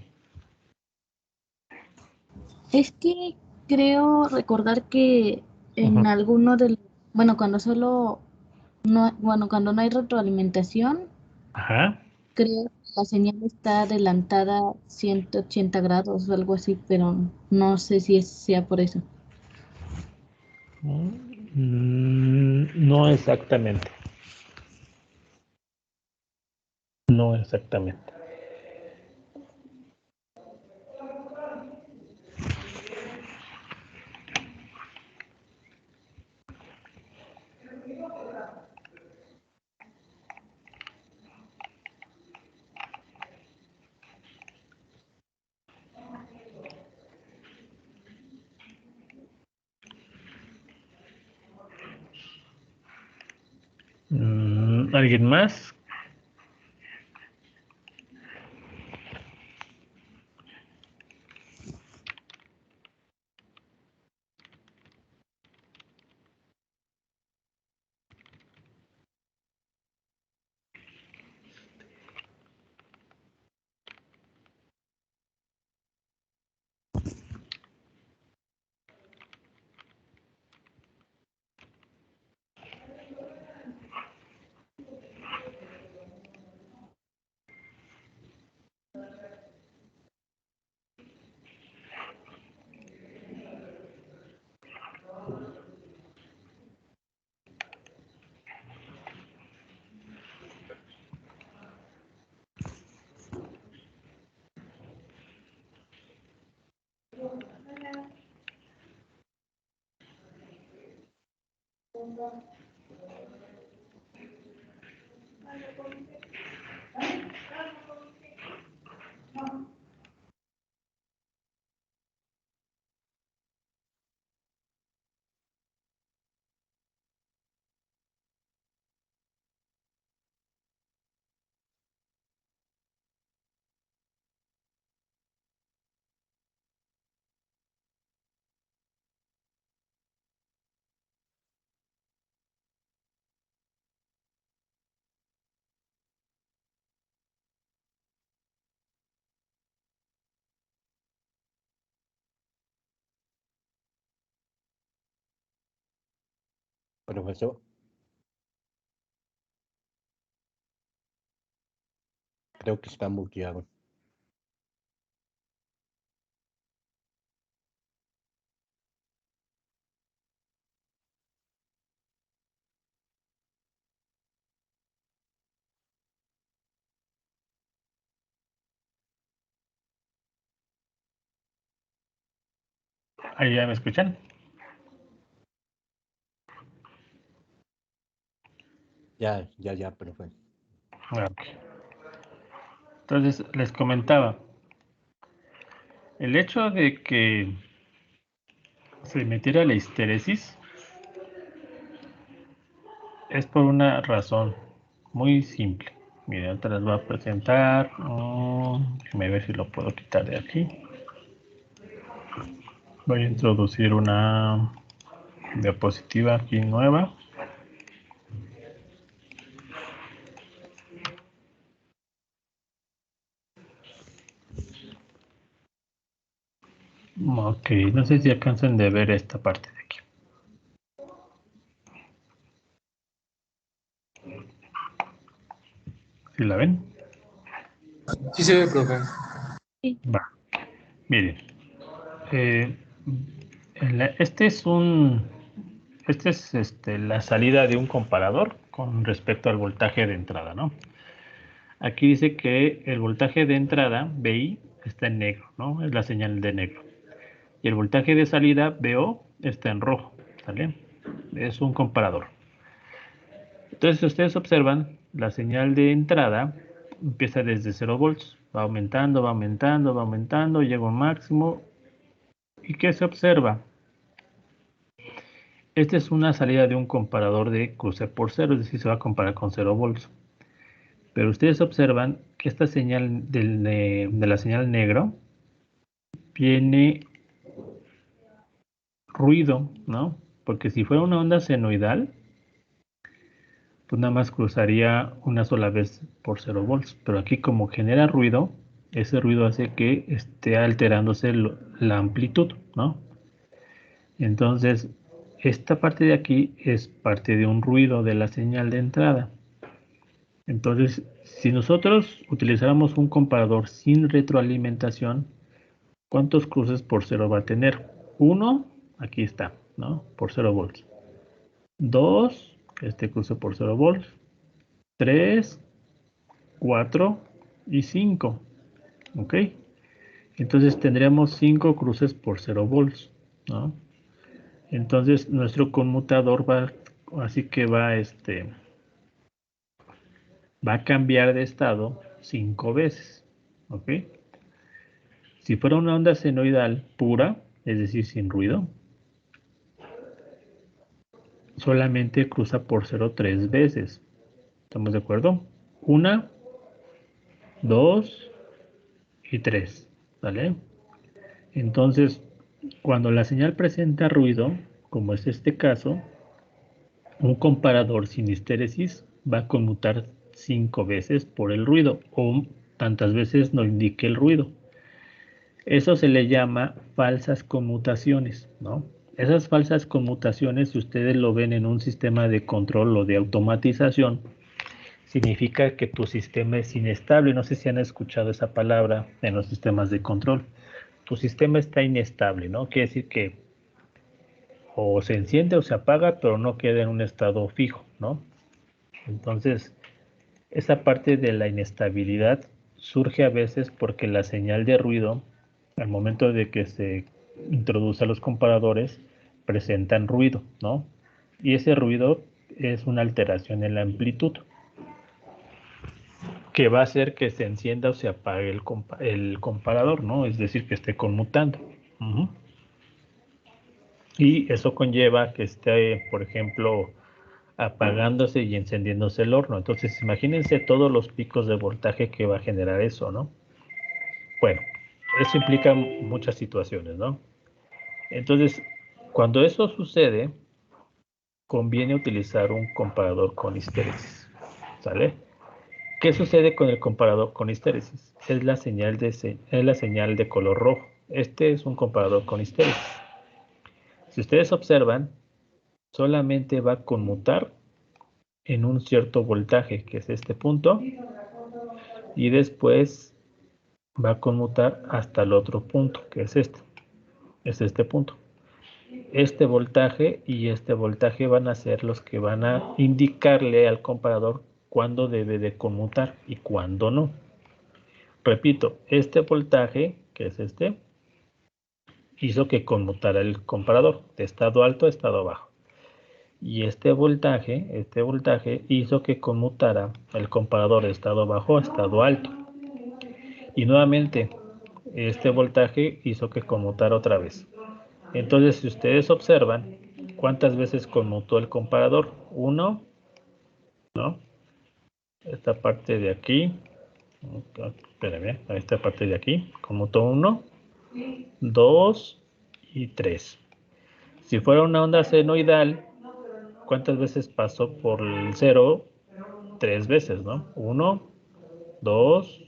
Es que creo recordar que en alguno del, bueno, cuando solo no, bueno, cuando no hay retroalimentación, Ajá. creo que la señal está adelantada 180 grados o algo así, pero no sé si sea por eso. No exactamente. No exactamente. ¿Alguien más? Profesor. Creo que está muteado. ¿Ahí ya me escuchan? Ya, profe. Ok. Entonces, les comentaba, el hecho de que se metiera la histéresis es por una razón muy simple. Miren, ahorita les voy a presentar. Déjenme ver si lo puedo quitar de aquí. Voy a introducir una diapositiva aquí nueva. Ok, no sé si alcanzan de ver esta parte de aquí. ¿Sí la ven? Sí se ve, profe. Va. Miren. Este es la salida de un comparador con respecto al voltaje de entrada, ¿no? Aquí dice que el voltaje de entrada, VI, está en negro, ¿no? Es la señal de negro. Y el voltaje de salida, VO, está en rojo, ¿sale? Es un comparador. Entonces, si ustedes observan, la señal de entrada empieza desde 0 volts, va aumentando, va aumentando, va aumentando, llega a un máximo. ¿Y qué se observa? Esta es una salida de un comparador de cruce por cero, es decir, se va a comparar con 0 volts. Pero ustedes observan que esta señal de la señal negro tiene ruido, ¿no? Porque si fuera una onda senoidal, pues nada más cruzaría una sola vez por 0 volts. Pero aquí como genera ruido, ese ruido hace que esté alterándose la amplitud, ¿no? Entonces, esta parte de aquí es parte de un ruido de la señal de entrada. Entonces, si nosotros utilizáramos un comparador sin retroalimentación, ¿cuántos cruces por cero va a tener? 1, aquí está, ¿no? Por 0 volts. 2, este cruce por 0 volts. 3, 4 y 5. ¿Ok? Entonces tendríamos 5 cruces por 0 volts, ¿no? Entonces nuestro conmutador va, así que va a cambiar de estado 5 veces, ¿ok? Si fuera una onda senoidal pura, es decir, sin ruido, solamente cruza por 0 3 veces. ¿Estamos de acuerdo? 1, 2 y 3, ¿vale? Entonces, cuando la señal presenta ruido, como es este caso, un comparador sin histéresis va a conmutar 5 veces por el ruido o tantas veces no indique el ruido. Eso se le llama falsas conmutaciones, ¿no? Esas falsas conmutaciones, si ustedes lo ven en un sistema de control o de automatización, significa que tu sistema es inestable. No sé si han escuchado esa palabra en los sistemas de control. Tu sistema está inestable, ¿no? Quiere decir que o se enciende o se apaga, pero no queda en un estado fijo, ¿no? Entonces, esa parte de la inestabilidad surge a veces porque la señal de ruido, al momento de que se introduce a los comparadores, presentan ruido, ¿no? Y ese ruido es una alteración en la amplitud que va a hacer que se encienda o se apague el comparador, ¿no? Es decir, que esté conmutando. Y eso conlleva que esté, por ejemplo, apagándose y encendiéndose el horno. Entonces, imagínense todos los picos de voltaje que va a generar eso, ¿no? Bueno, eso implica muchas situaciones, ¿no? Entonces, cuando eso sucede, conviene utilizar un comparador con histéresis, ¿sale? ¿Qué sucede con el comparador con histéresis? Es la señal de color rojo. Este es un comparador con histéresis. Si ustedes observan, solamente va a conmutar en un cierto voltaje, que es este punto, y después va a conmutar hasta el otro punto, que es este punto. Este voltaje y este voltaje van a ser los que van a indicarle al comparador cuándo debe de conmutar y cuándo no. Repito, este voltaje, que es este, hizo que conmutara el comparador de estado alto a estado bajo. Y este voltaje hizo que conmutara el comparador de estado bajo a estado alto. Y nuevamente, este voltaje hizo que conmutara otra vez. Entonces, si ustedes observan, ¿cuántas veces conmutó el comparador? 1, ¿no? Esta parte de aquí, espérame, esta parte de aquí, conmutó 1, 2 y 3. Si fuera una onda senoidal, ¿cuántas veces pasó por el 0? 3 veces, ¿no? 1, 2,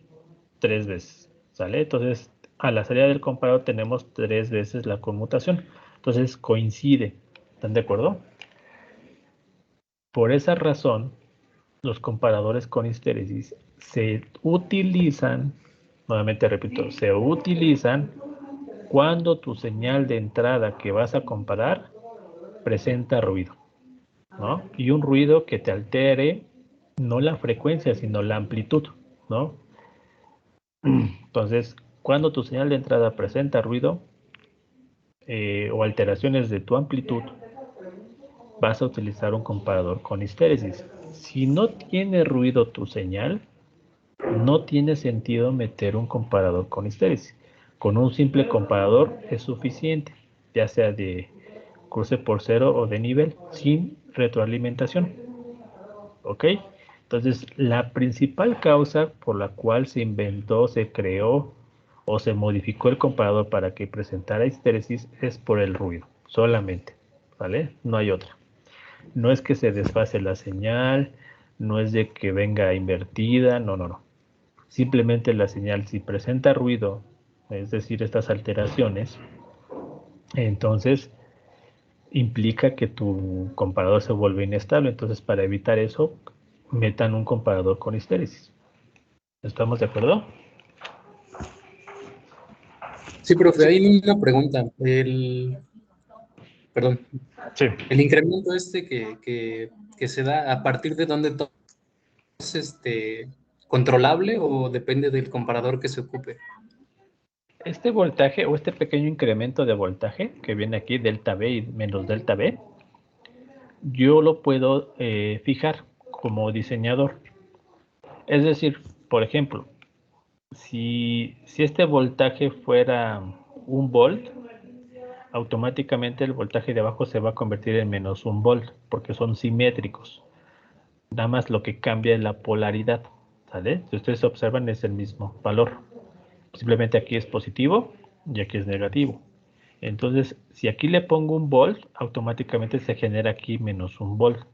3 veces, ¿sale? Entonces, a la salida del comparador tenemos 3 veces la conmutación. Entonces, coincide. ¿Están de acuerdo? Por esa razón, los comparadores con histéresis se utilizan, nuevamente repito, se utilizan cuando tu señal de entrada que vas a comparar presenta ruido, ¿no? Y un ruido que te altere no la frecuencia, sino la amplitud, ¿no? Entonces, cuando tu señal de entrada presenta ruido o alteraciones de tu amplitud, vas a utilizar un comparador con histéresis. Si no tiene ruido tu señal, no tiene sentido meter un comparador con histéresis. Con un simple comparador es suficiente, ya sea de cruce por cero o de nivel, sin retroalimentación. ¿Ok? Entonces, la principal causa por la cual se inventó, se creó o se modificó el comparador para que presentara histéresis es por el ruido, solamente, ¿vale? No hay otra. No es que se desfase la señal, no es de que venga invertida, no. Simplemente la señal, si presenta ruido, es decir, estas alteraciones, entonces implica que tu comparador se vuelve inestable. Entonces, para evitar eso, metan un comparador con histéresis. ¿Estamos de acuerdo? Sí, profe, hay una pregunta. Perdón, Sí. el incremento que se da, ¿a partir de dónde es controlable o depende del comparador que se ocupe? Este voltaje o este pequeño incremento de voltaje que viene aquí, delta V y menos delta V, yo lo puedo fijar como diseñador. Es decir, por ejemplo, si este voltaje fuera 1 volt, automáticamente el voltaje de abajo se va a convertir en menos 1 volt, porque son simétricos. Nada más lo que cambia es la polaridad, ¿sale? Si ustedes observan es el mismo valor. Simplemente aquí es positivo y aquí es negativo. Entonces, si aquí le pongo 1 volt, automáticamente se genera aquí menos 1 volt.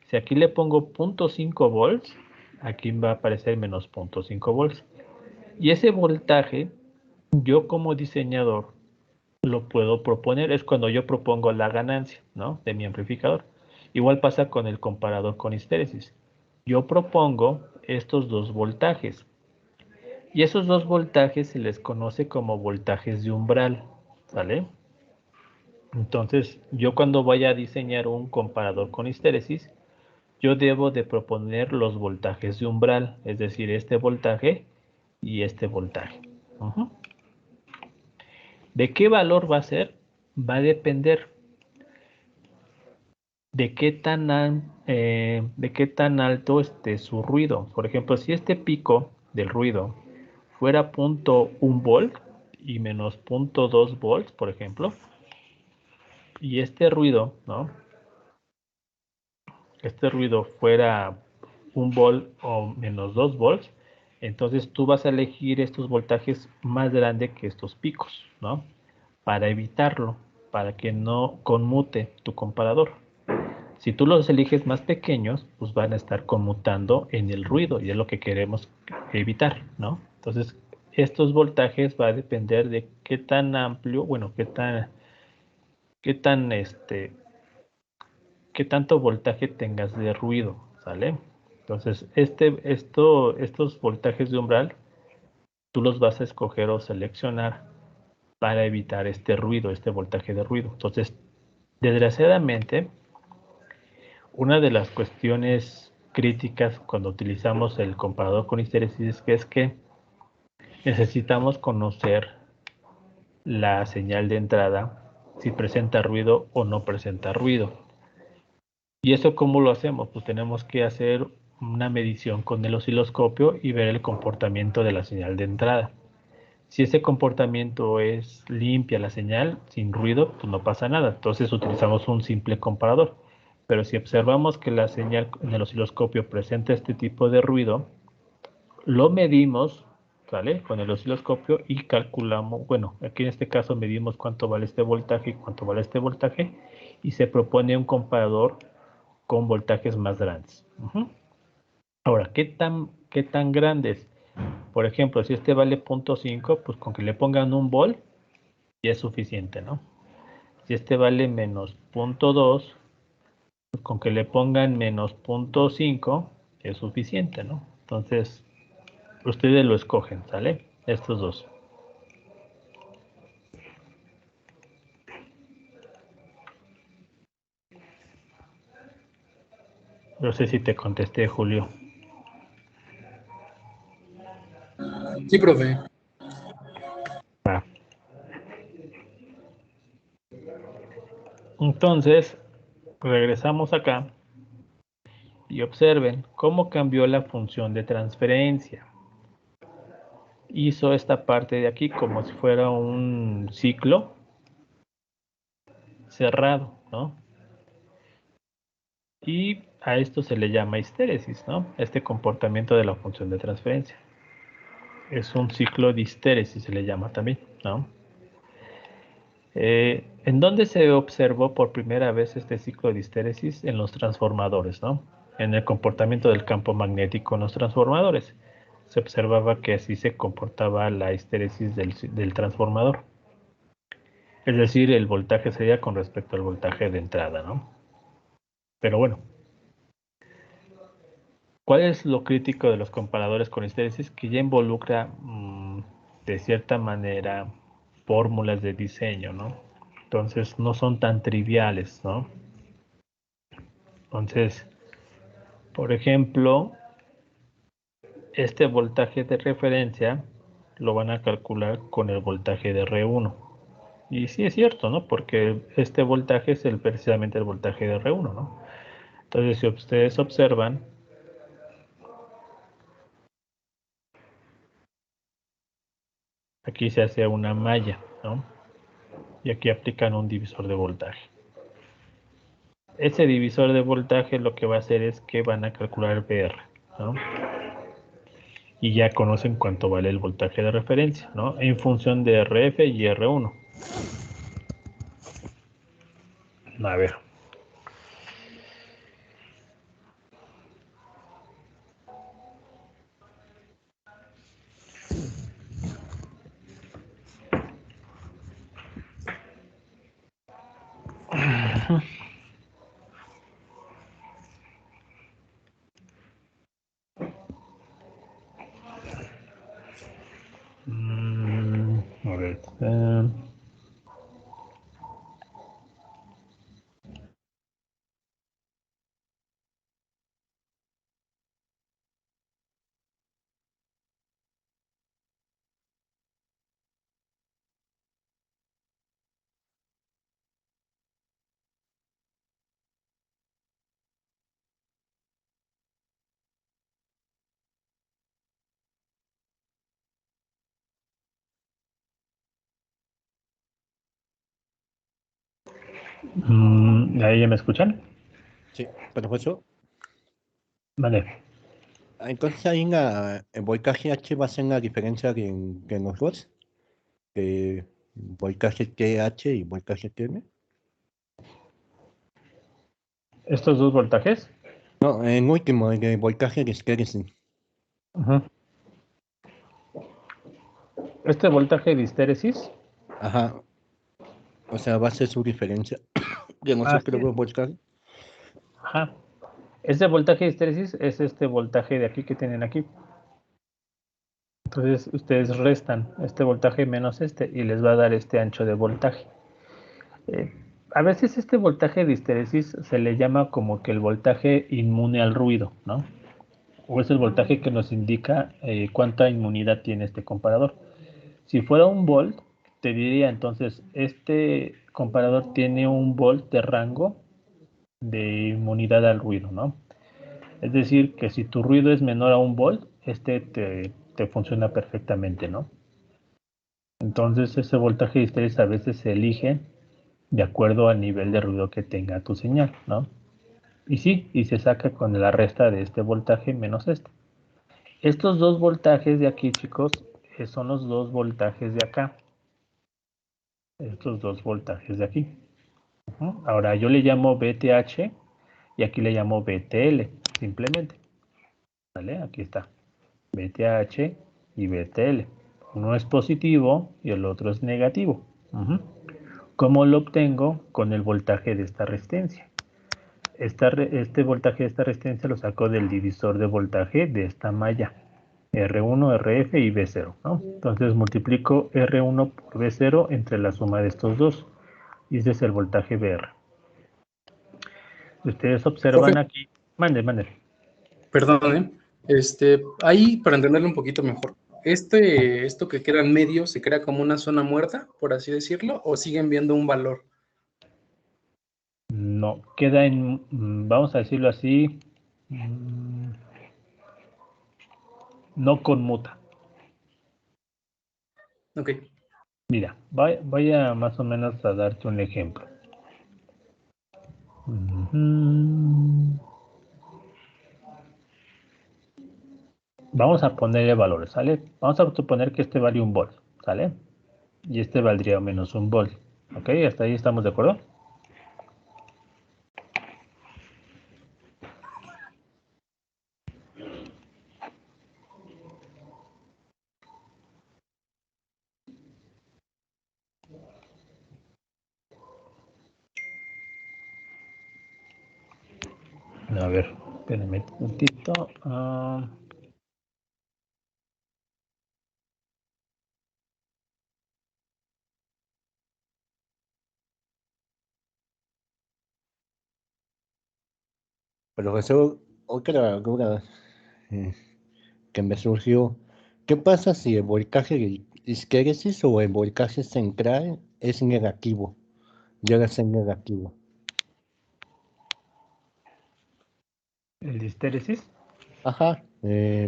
Si aquí le pongo 0.5 volts, aquí va a aparecer menos 0.5 volts. Y ese voltaje, yo como diseñador, lo puedo proponer. Es cuando yo propongo la ganancia, ¿no?, de mi amplificador. Igual pasa con el comparador con histéresis. Yo propongo estos dos voltajes. Y esos dos voltajes se les conoce como voltajes de umbral, ¿sale? Entonces, yo cuando vaya a diseñar un comparador con histéresis, yo debo de proponer los voltajes de umbral, es decir, este voltaje y este voltaje. ¿De qué valor va a ser? Va a depender de qué tan alto esté su ruido. Por ejemplo, si este pico del ruido fuera 0.1 volt y menos 0.2 volts, por ejemplo, y este ruido, ¿no?, este ruido fuera 1 volt o menos 2 volts, entonces tú vas a elegir estos voltajes más grandes que estos picos, ¿no?, para evitarlo, para que no conmute tu comparador. Si tú los eliges más pequeños, pues van a estar conmutando en el ruido y es lo que queremos evitar, ¿no? Entonces, estos voltajes va a depender de qué tan amplio, bueno, qué tan qué tanto voltaje tengas de ruido, ¿sale? Entonces, estos voltajes de umbral, tú los vas a escoger o seleccionar para evitar este ruido, este voltaje de ruido. Entonces, desgraciadamente, una de las cuestiones críticas cuando utilizamos el comparador con histéresis es que necesitamos conocer la señal de entrada, si presenta ruido o no presenta ruido. ¿Y eso cómo lo hacemos? Pues tenemos que hacer una medición con el osciloscopio y ver el comportamiento de la señal de entrada. Si ese comportamiento es limpia la señal, sin ruido, pues no pasa nada. Entonces utilizamos un simple comparador. Pero si observamos que la señal en el osciloscopio presenta este tipo de ruido, lo medimos, ¿vale? Con el osciloscopio y calculamos, bueno, aquí en este caso medimos cuánto vale este voltaje y cuánto vale este voltaje, y se propone un comparador con voltajes más grandes. Ahora, ¿qué tan grandes? Por ejemplo, si este vale 0.5, pues con que le pongan un volt ya es suficiente, ¿no? Si este vale menos 0.2, pues con que le pongan menos 0.5 es suficiente, ¿no? Entonces, ustedes lo escogen, ¿sale? Estos dos. No sé si te contesté, Julio. Sí, profe. Ah. Entonces, regresamos acá y observen cómo cambió la función de transferencia. Hizo esta parte de aquí como si fuera un ciclo cerrado, ¿no? Y a esto se le llama histéresis, ¿no? Este comportamiento de la función de transferencia. Es un ciclo de histéresis, se le llama también, ¿no? ¿En dónde se observó por primera vez este ciclo de histéresis? En los transformadores, ¿no? En el comportamiento del campo magnético en los transformadores. Se observaba que así se comportaba la histéresis del transformador. Es decir, el voltaje sería con respecto al voltaje de entrada, ¿no? Pero bueno, ¿cuál es lo crítico de los comparadores con histéresis? Que ya involucra, de cierta manera, fórmulas de diseño, ¿no? Entonces, no son tan triviales, ¿no? Entonces, por ejemplo, este voltaje de referencia lo van a calcular con el voltaje de R1. Y sí es cierto, ¿no? Porque este voltaje es precisamente el voltaje de R1, ¿no? Entonces, si ustedes observan, aquí se hace una malla, ¿no? Y aquí aplican un divisor de voltaje. Ese divisor de voltaje lo que va a hacer es que van a calcular VR, ¿no? Y ya conocen cuánto vale el voltaje de referencia, ¿no? En función de RF y R1. A ver. A ver. ¿Ahí ya me escuchan? Sí, profesor. Vale. Entonces ahí en voltaje H va a ser la diferencia que en los dos, de voltaje TH y voltaje TM. ¿Estos dos voltajes? No, en último, el de voltaje de histéresis. Este voltaje de histéresis. Ajá. O sea, va a ser su diferencia de los Así otros es. dos voltajes. Ajá. Ese voltaje de histeresis es este voltaje de aquí que tienen aquí. Entonces ustedes restan este voltaje menos este y les va a dar este ancho de voltaje. A veces este voltaje de histeresis se le llama como que el voltaje inmune al ruido, ¿no? O es el voltaje que nos indica cuánta inmunidad tiene este comparador. Si fuera un volt, te diría entonces, este comparador tiene un volt de rango de inmunidad al ruido, ¿no? Es decir, que si tu ruido es menor a un volt, este te funciona perfectamente, ¿no? Entonces ese voltaje de histeresis a veces se elige de acuerdo al nivel de ruido que tenga tu señal, ¿no? Y sí, y se saca con la resta de este voltaje menos este. Estos dos voltajes de aquí, chicos, son los dos voltajes de acá. Estos dos voltajes de aquí. Ahora yo le llamo VTH y aquí le llamo VTL, simplemente. ¿Vale? Aquí está. VTH y VTL. Uno es positivo y el otro es negativo. ¿Cómo lo obtengo? Con el voltaje de esta resistencia. Este voltaje de esta resistencia lo saco del divisor de voltaje de esta malla. R1, RF y V0, ¿no? Entonces multiplico R1 por V0 entre la suma de estos dos. Y ese es el voltaje VR. Ustedes observan Profe, aquí. Mande. perdón, ahí para entenderlo un poquito mejor. Esto que queda en medio, ¿se crea como una zona muerta, por así decirlo, o siguen viendo un valor? No, queda en, vamos a decirlo así, no conmuta. Ok. Mira, voy a más o menos a darte un ejemplo. Vamos a ponerle valores, ¿sale? Vamos a suponer que este vale un volt, ¿sale? Y este valdría menos un volt. ¿Ok? ¿Hasta ahí estamos de acuerdo? A ver, espérenme un momentito. Profesor, otra duda que me surgió. ¿Qué pasa si el voltaje de histéresis o el voltaje central es negativo? Llega a ser negativo. ¿El de histéresis? Ajá,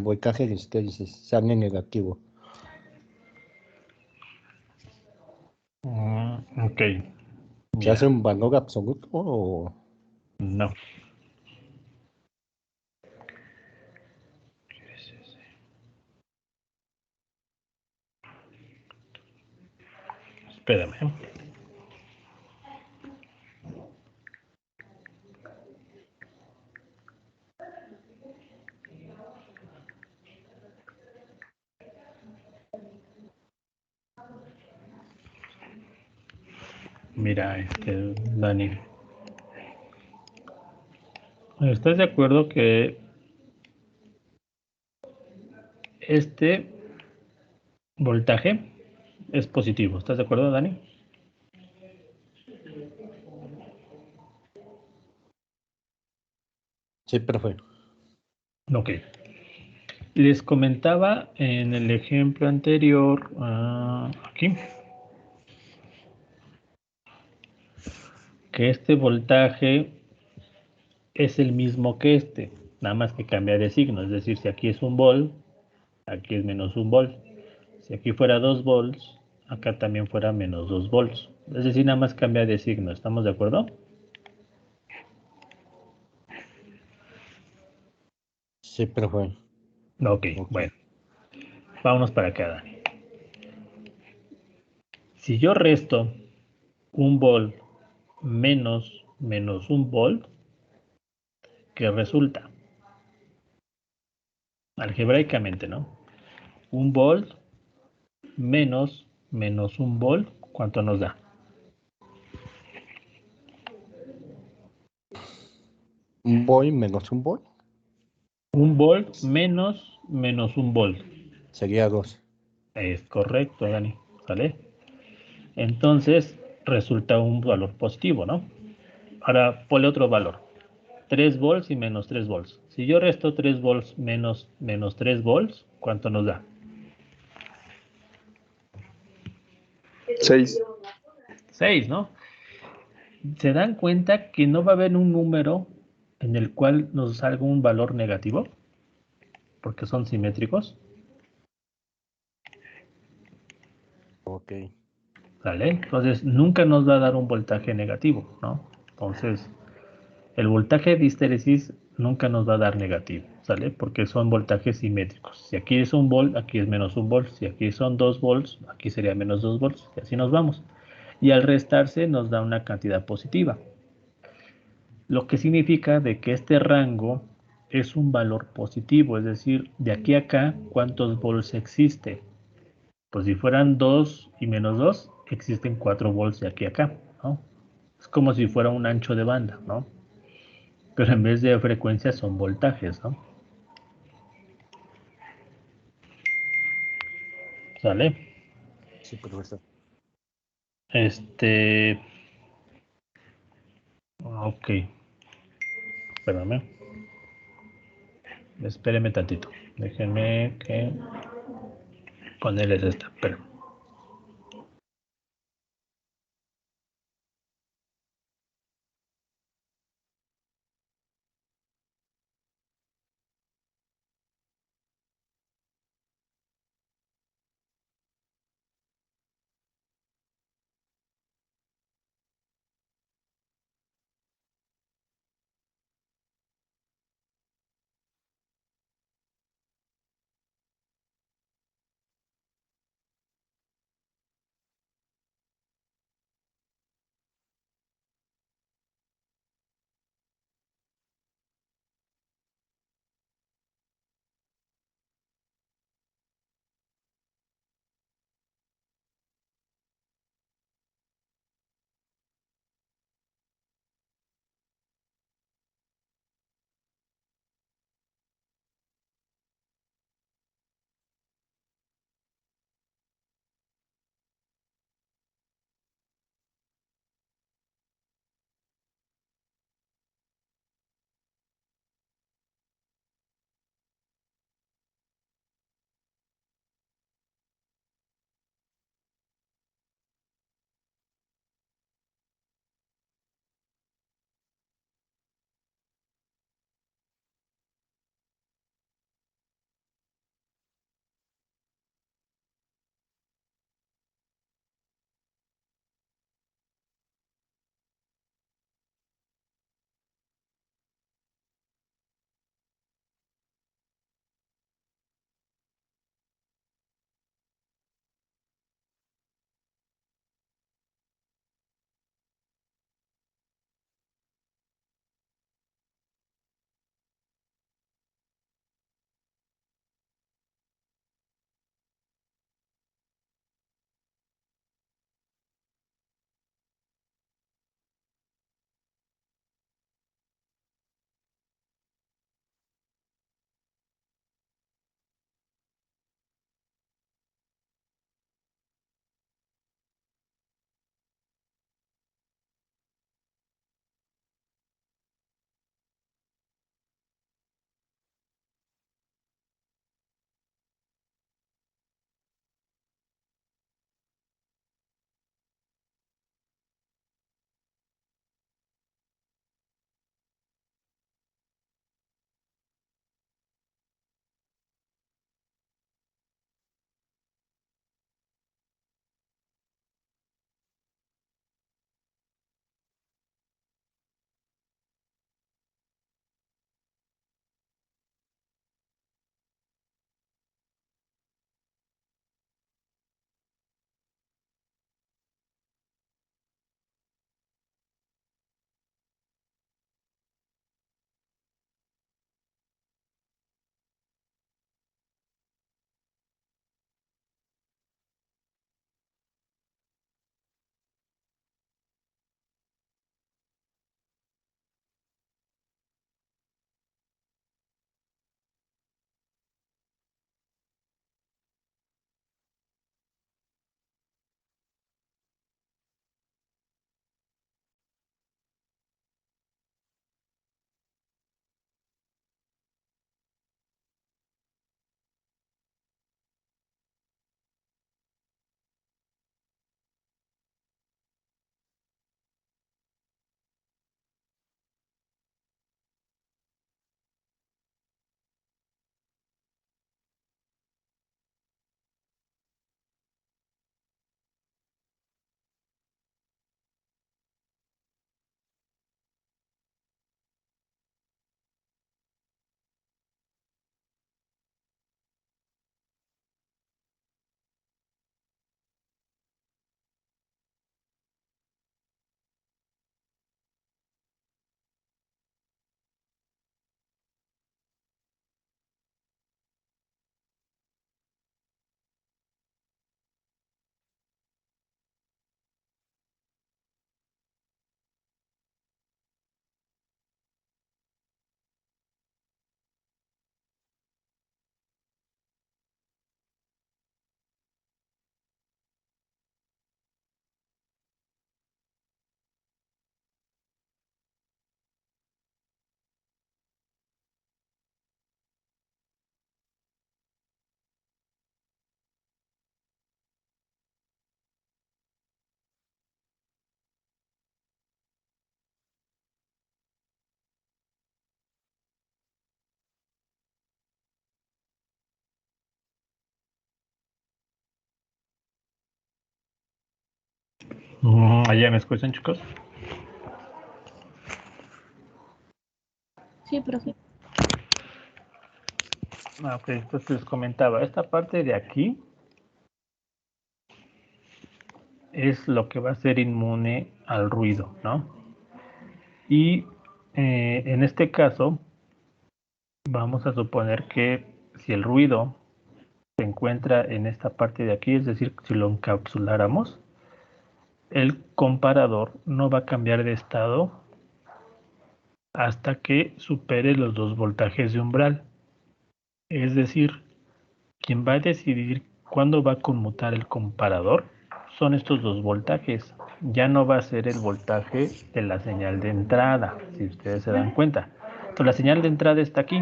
voltaje de histéresis sale negativo. Ok, ¿Se hace mira, un valor absoluto o...? no. Espérame. Mira, Dani. ¿Estás de acuerdo que este voltaje es positivo? ¿Estás de acuerdo, Dani? Sí, profe. Ok. Les comentaba en el ejemplo anterior, aquí, que este voltaje es el mismo que este, nada más que cambia de signo. Es decir, si aquí es un volt, aquí es menos un volt. Si aquí fuera 2 volts, acá también fuera menos 2 volts. Es decir, nada más cambia de signo. ¿Estamos de acuerdo? Sí, profe. Ok, Ok. bueno. Vámonos para acá, Dani. Si yo resto un volt menos un volt, ¿qué resulta? Algebraicamente, ¿no? Un volt menos un volt, ¿cuánto nos da? Un volt menos un volt Un volt menos un volt. sería 2. Es correcto, Dani. ¿Sale? Entonces resulta un valor positivo, ¿no? Ahora ponle otro valor. 3 volts y menos 3 volts. Si yo resto 3 volts menos 3 volts, ¿cuánto nos da? 6. 6, ¿no? ¿Se dan cuenta que no va a haber un número en el cual nos salga un valor negativo? Porque son simétricos. Ok. ¿Vale? Entonces nunca nos va a dar un voltaje negativo, ¿no? Entonces, el voltaje de histéresis nunca nos va a dar negativo, ¿sale? Porque son voltajes simétricos. Si aquí es un volt, aquí es menos un volt. Si aquí son 2 volts, aquí sería menos 2 volts. Y así nos vamos. Y al restarse nos da una cantidad positiva. Lo que significa de que este rango es un valor positivo, es decir, de aquí a acá, ¿cuántos volts existe? Pues si fueran 2 y menos 2, existen 4 volts de aquí a acá, ¿no? Es como si fuera un ancho de banda, ¿no? Pero en vez de frecuencias son voltajes, ¿no? ¿Sale? Sí, profesor. Ok, espérame. Espéreme tantito. Déjenme que ponerles esta, espérame. ¿Allá me escuchan, chicos? Sí, profe. Ok, entonces les comentaba, esta parte de aquí es lo que va a ser inmune al ruido, ¿no? Y en este caso, vamos a suponer que si el ruido se encuentra en esta parte de aquí, es decir, si lo encapsuláramos, el comparador no va a cambiar de estado hasta que supere los 2 voltajes de umbral. Es decir, quien va a decidir cuándo va a conmutar el comparador son estos 2 voltajes. Ya no va a ser el voltaje de la señal de entrada, si ustedes se dan cuenta. Entonces, la señal de entrada está aquí,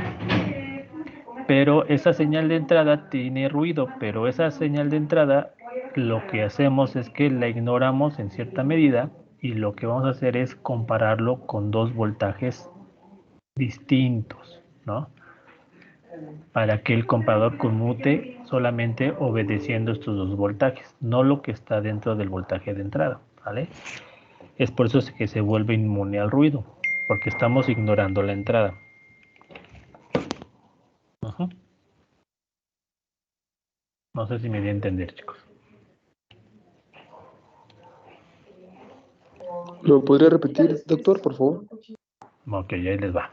pero esa señal de entrada tiene ruido, pero esa señal de entrada lo que hacemos es que la ignoramos en cierta medida y lo que vamos a hacer es compararlo con 2 voltajes distintos, ¿no? Para que el comparador conmute solamente obedeciendo estos 2 voltajes, no lo que está dentro del voltaje de entrada, ¿vale? Es por eso que se vuelve inmune al ruido, porque estamos ignorando la entrada. No sé si me di a entender, chicos. ¿Lo podría repetir, doctor, por favor? Ok, ahí les va.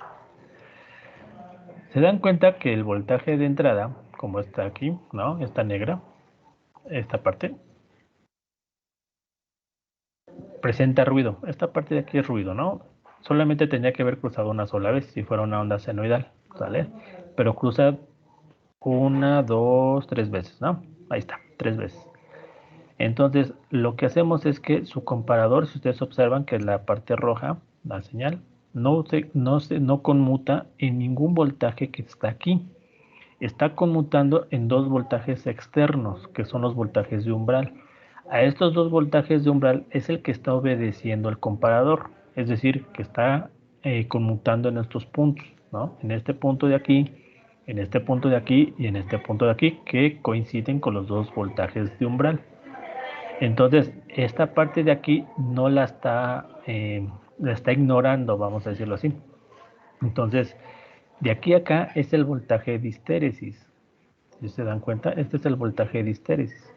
Se dan cuenta que el voltaje de entrada, como está aquí, ¿no? Esta negra, esta parte, presenta ruido. Esta parte de aquí es ruido, ¿no? Solamente tendría que haber cruzado una sola vez si fuera una onda senoidal, ¿sale? Pero cruza 1, 2, 3 veces, ¿no? Ahí está, 3 veces. Entonces, lo que hacemos es que su comparador, si ustedes observan que la parte roja, la señal, no conmuta en ningún voltaje que está aquí. Está conmutando en 2 voltajes externos, que son los voltajes de umbral. A estos 2 voltajes de umbral es el que está obedeciendo el comparador, es decir, que está conmutando en estos puntos, ¿no? En este punto de aquí, en este punto de aquí y en este punto de aquí, que coinciden con los 2 voltajes de umbral. Entonces, esta parte de aquí no la está ignorando, vamos a decirlo así. Entonces, de aquí a acá es el voltaje de histéresis. Si se dan cuenta, este es el voltaje de histéresis.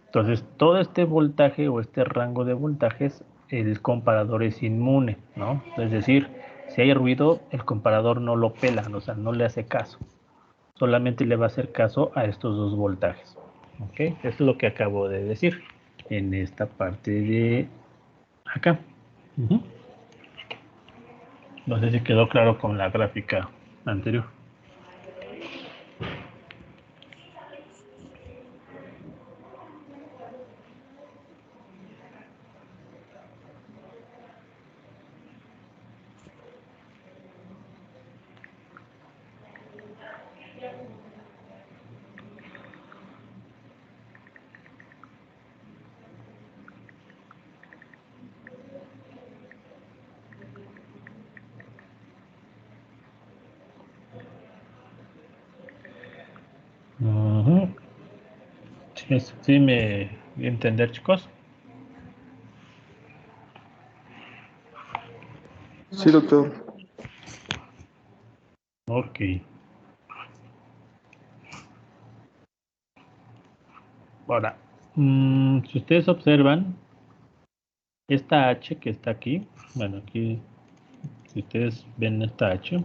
Entonces, todo este voltaje o este rango de voltajes, el comparador es inmune, ¿no? Es decir, si hay ruido, el comparador no lo pela, o sea, no le hace caso. Solamente le va a hacer caso a estos 2 voltajes. ¿Ok? Esto es lo que acabo de decir en esta parte de acá. No sé si quedó claro con la gráfica anterior. Sí me voy a entender, chicos. Sí, doctor. Ok. Ahora, si ustedes observan, esta H que está aquí, bueno, aquí, si ustedes ven esta H,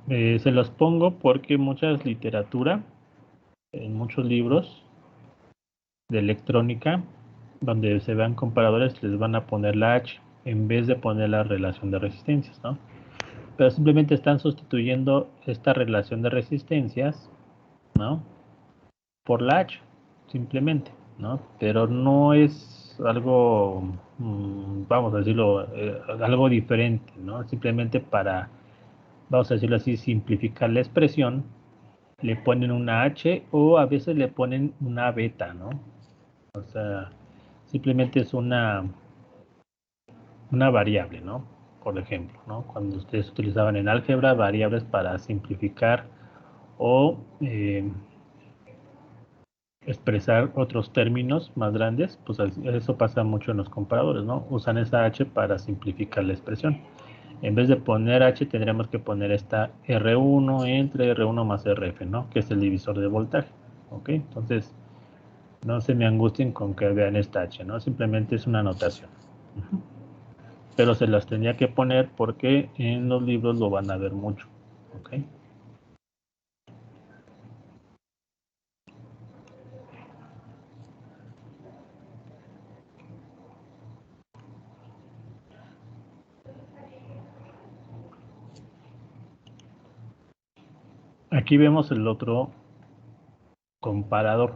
se los pongo porque muchas literatura, en muchos libros de electrónica, donde se vean comparadores, les van a poner la H en vez de poner la relación de resistencias, ¿no? Pero simplemente están sustituyendo esta relación de resistencias, ¿no? Por la H, simplemente, ¿no? Pero no es algo, vamos a decirlo, algo diferente, ¿no? Simplemente para, vamos a decirlo así, simplificar la expresión, le ponen una H o a veces le ponen una beta, ¿no? O sea, simplemente es una variable, ¿no? Por ejemplo, ¿no? Cuando ustedes utilizaban en álgebra variables para simplificar o expresar otros términos más grandes, pues eso pasa mucho en los comparadores, ¿no? Usan esa H para simplificar la expresión. En vez de poner H, tendríamos que poner esta R1 entre R1 más RF, ¿no? Que es el divisor de voltaje, ¿ok? Entonces, no se me angustien con que vean esta H, ¿no? Simplemente es una anotación. Pero se las tenía que poner porque en los libros lo van a ver mucho, ¿ok? Aquí vemos el otro comparador.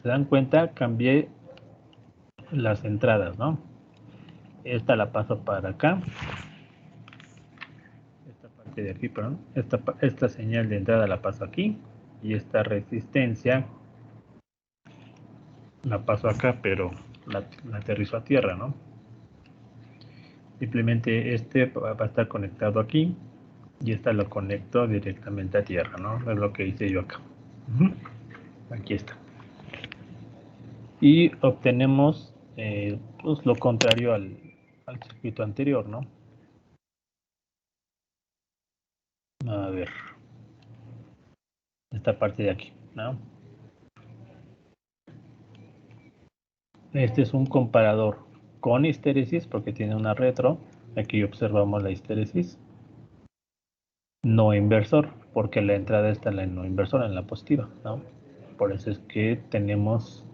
¿Se dan cuenta? Cambié las entradas, ¿no? Esta la paso para acá. Esta parte de aquí, perdón. Esta señal de entrada la paso aquí. Y esta resistencia la paso acá, pero la aterrizo a tierra, ¿no? Simplemente este va a estar conectado aquí. Y esta lo conecto directamente a tierra, ¿no? Es lo que hice yo acá. Aquí está. Y obtenemos pues, lo contrario al circuito anterior, ¿no? A ver. Esta parte de aquí, ¿no? Este es un comparador con histéresis porque tiene una retro. Aquí observamos la histéresis. No inversor, porque la entrada está en la no inversora, en la positiva, ¿no? Por eso es que tenemos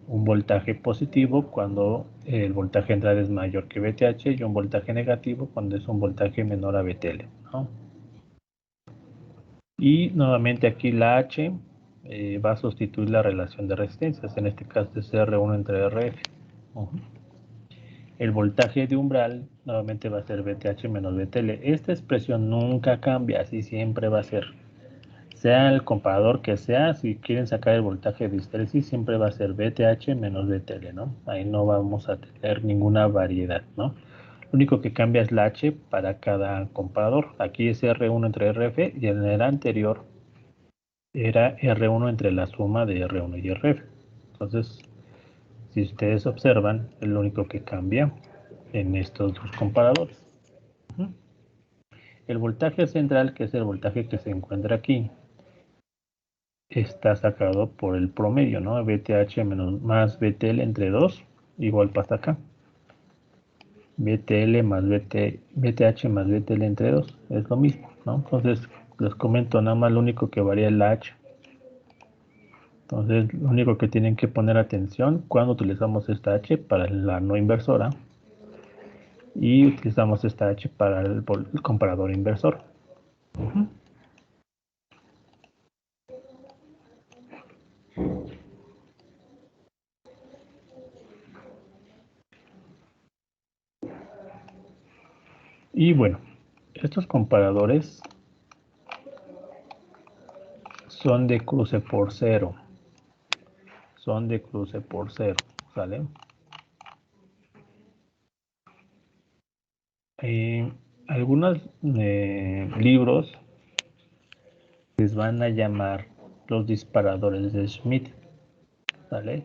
un voltaje positivo cuando el voltaje de entrada es mayor que VTH y un voltaje negativo cuando es un voltaje menor a VTL, ¿no? Y nuevamente aquí la H va a sustituir la relación de resistencias, en este caso es R1 entre RF. El voltaje de umbral nuevamente va a ser VTH menos VTL. Esta expresión nunca cambia, así siempre va a ser. Sea el comparador que sea, si quieren sacar el voltaje de histéresis, siempre va a ser VTH menos VTL, ¿no? Ahí no vamos a tener ninguna variedad, ¿no? Lo único que cambia es la H para cada comparador. Aquí es R1 entre RF y en el anterior era R1 entre la suma de R1 y RF. Entonces, si ustedes observan, es lo único que cambia en estos dos comparadores. El voltaje central, que es el voltaje que se encuentra aquí, está sacado por el promedio, ¿no? VTH menos más VTL entre 2, igual pasa acá. VTL más VTH más VTL entre 2, es lo mismo, ¿no? Entonces, les comento, nada más lo único que varía es la H. Entonces, lo único que tienen que poner atención cuando utilizamos esta H para la no inversora y utilizamos esta H para el comparador inversor. Y bueno, estos comparadores son de cruce por cero. Son de cruce por cero, ¿sale? Algunos libros les van a llamar los disparadores de Schmitt, ¿sale?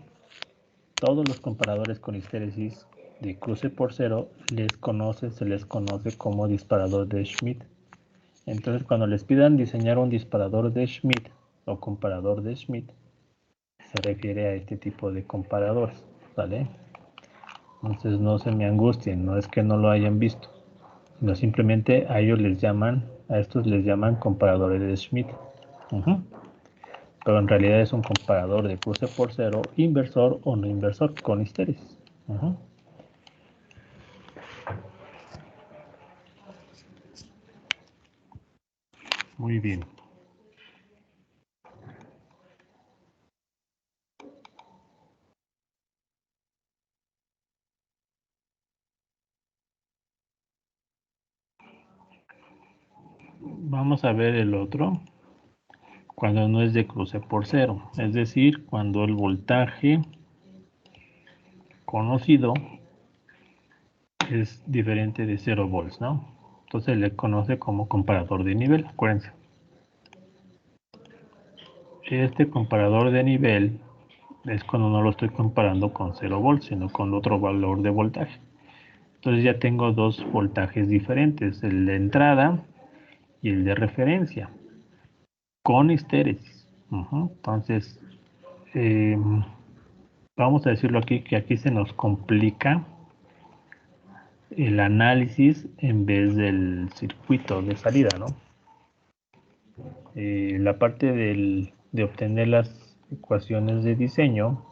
Todos los comparadores con histéresis de cruce por cero se les conoce como disparador de Schmitt. Entonces, cuando les pidan diseñar un disparador de Schmitt o comparador de Schmitt, se refiere a este tipo de comparadores, ¿vale? Entonces no se me angustien, no es que no lo hayan visto, sino simplemente a estos les llaman comparadores de Schmitt. Pero en realidad es un comparador de cruce por cero, inversor o no inversor con histéresis. Muy bien. Vamos a ver el otro. Cuando no es de cruce por cero, es decir, cuando el voltaje conocido es diferente de 0 volts, ¿no? Entonces le conoce como comparador de nivel, acuérdense. Este comparador de nivel es cuando no lo estoy comparando con 0 volts, sino con otro valor de voltaje. Entonces ya tengo dos voltajes diferentes, el de entrada y el de referencia, con histéresis. Entonces, vamos a decirlo aquí, que aquí se nos complica el análisis en vez del circuito de salida, ¿no? La parte de obtener las ecuaciones de diseño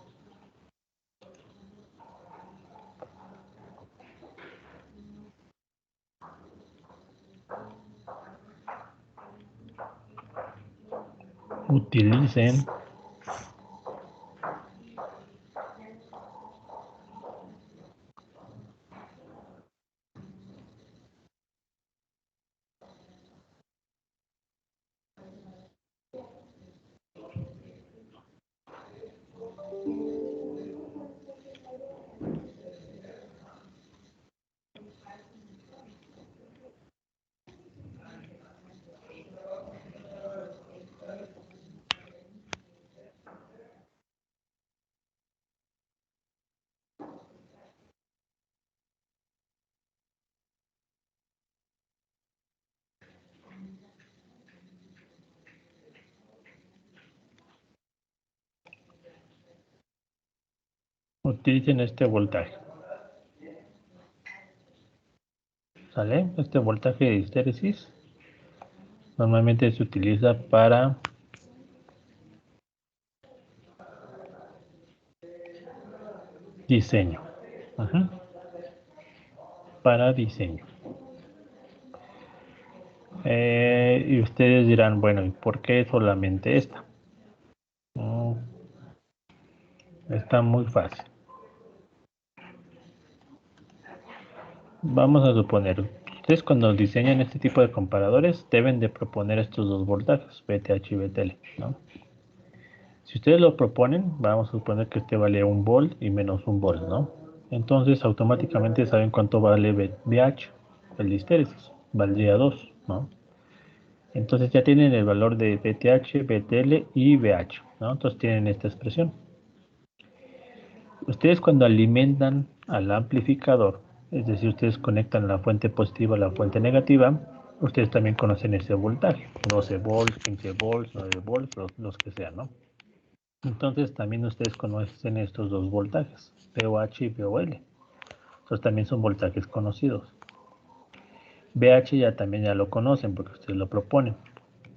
utilicen este voltaje, ¿sale? Este voltaje de histéresis normalmente se utiliza para diseño. Para diseño. Y ustedes dirán, bueno, ¿y por qué solamente esta? Está muy fácil. Vamos a suponer, ustedes cuando diseñan este tipo de comparadores deben de proponer estos dos voltajes, VTH y VTL, ¿no? Si ustedes lo proponen, vamos a suponer que este vale 1 volt y menos 1 volt, ¿no? Entonces automáticamente saben cuánto vale VH, el de histéresis, valdría 2, ¿no? Entonces ya tienen el valor de VTH, VTL y VH, ¿no? Entonces tienen esta expresión. Ustedes cuando alimentan al amplificador, es decir, ustedes conectan la fuente positiva a la fuente negativa, ustedes también conocen ese voltaje, 12 volts, 15 volts, 9 volts, los que sean, ¿no? Entonces también ustedes conocen estos dos voltajes, VOH y VOL. Entonces también son voltajes conocidos. VH ya lo conocen porque ustedes lo proponen.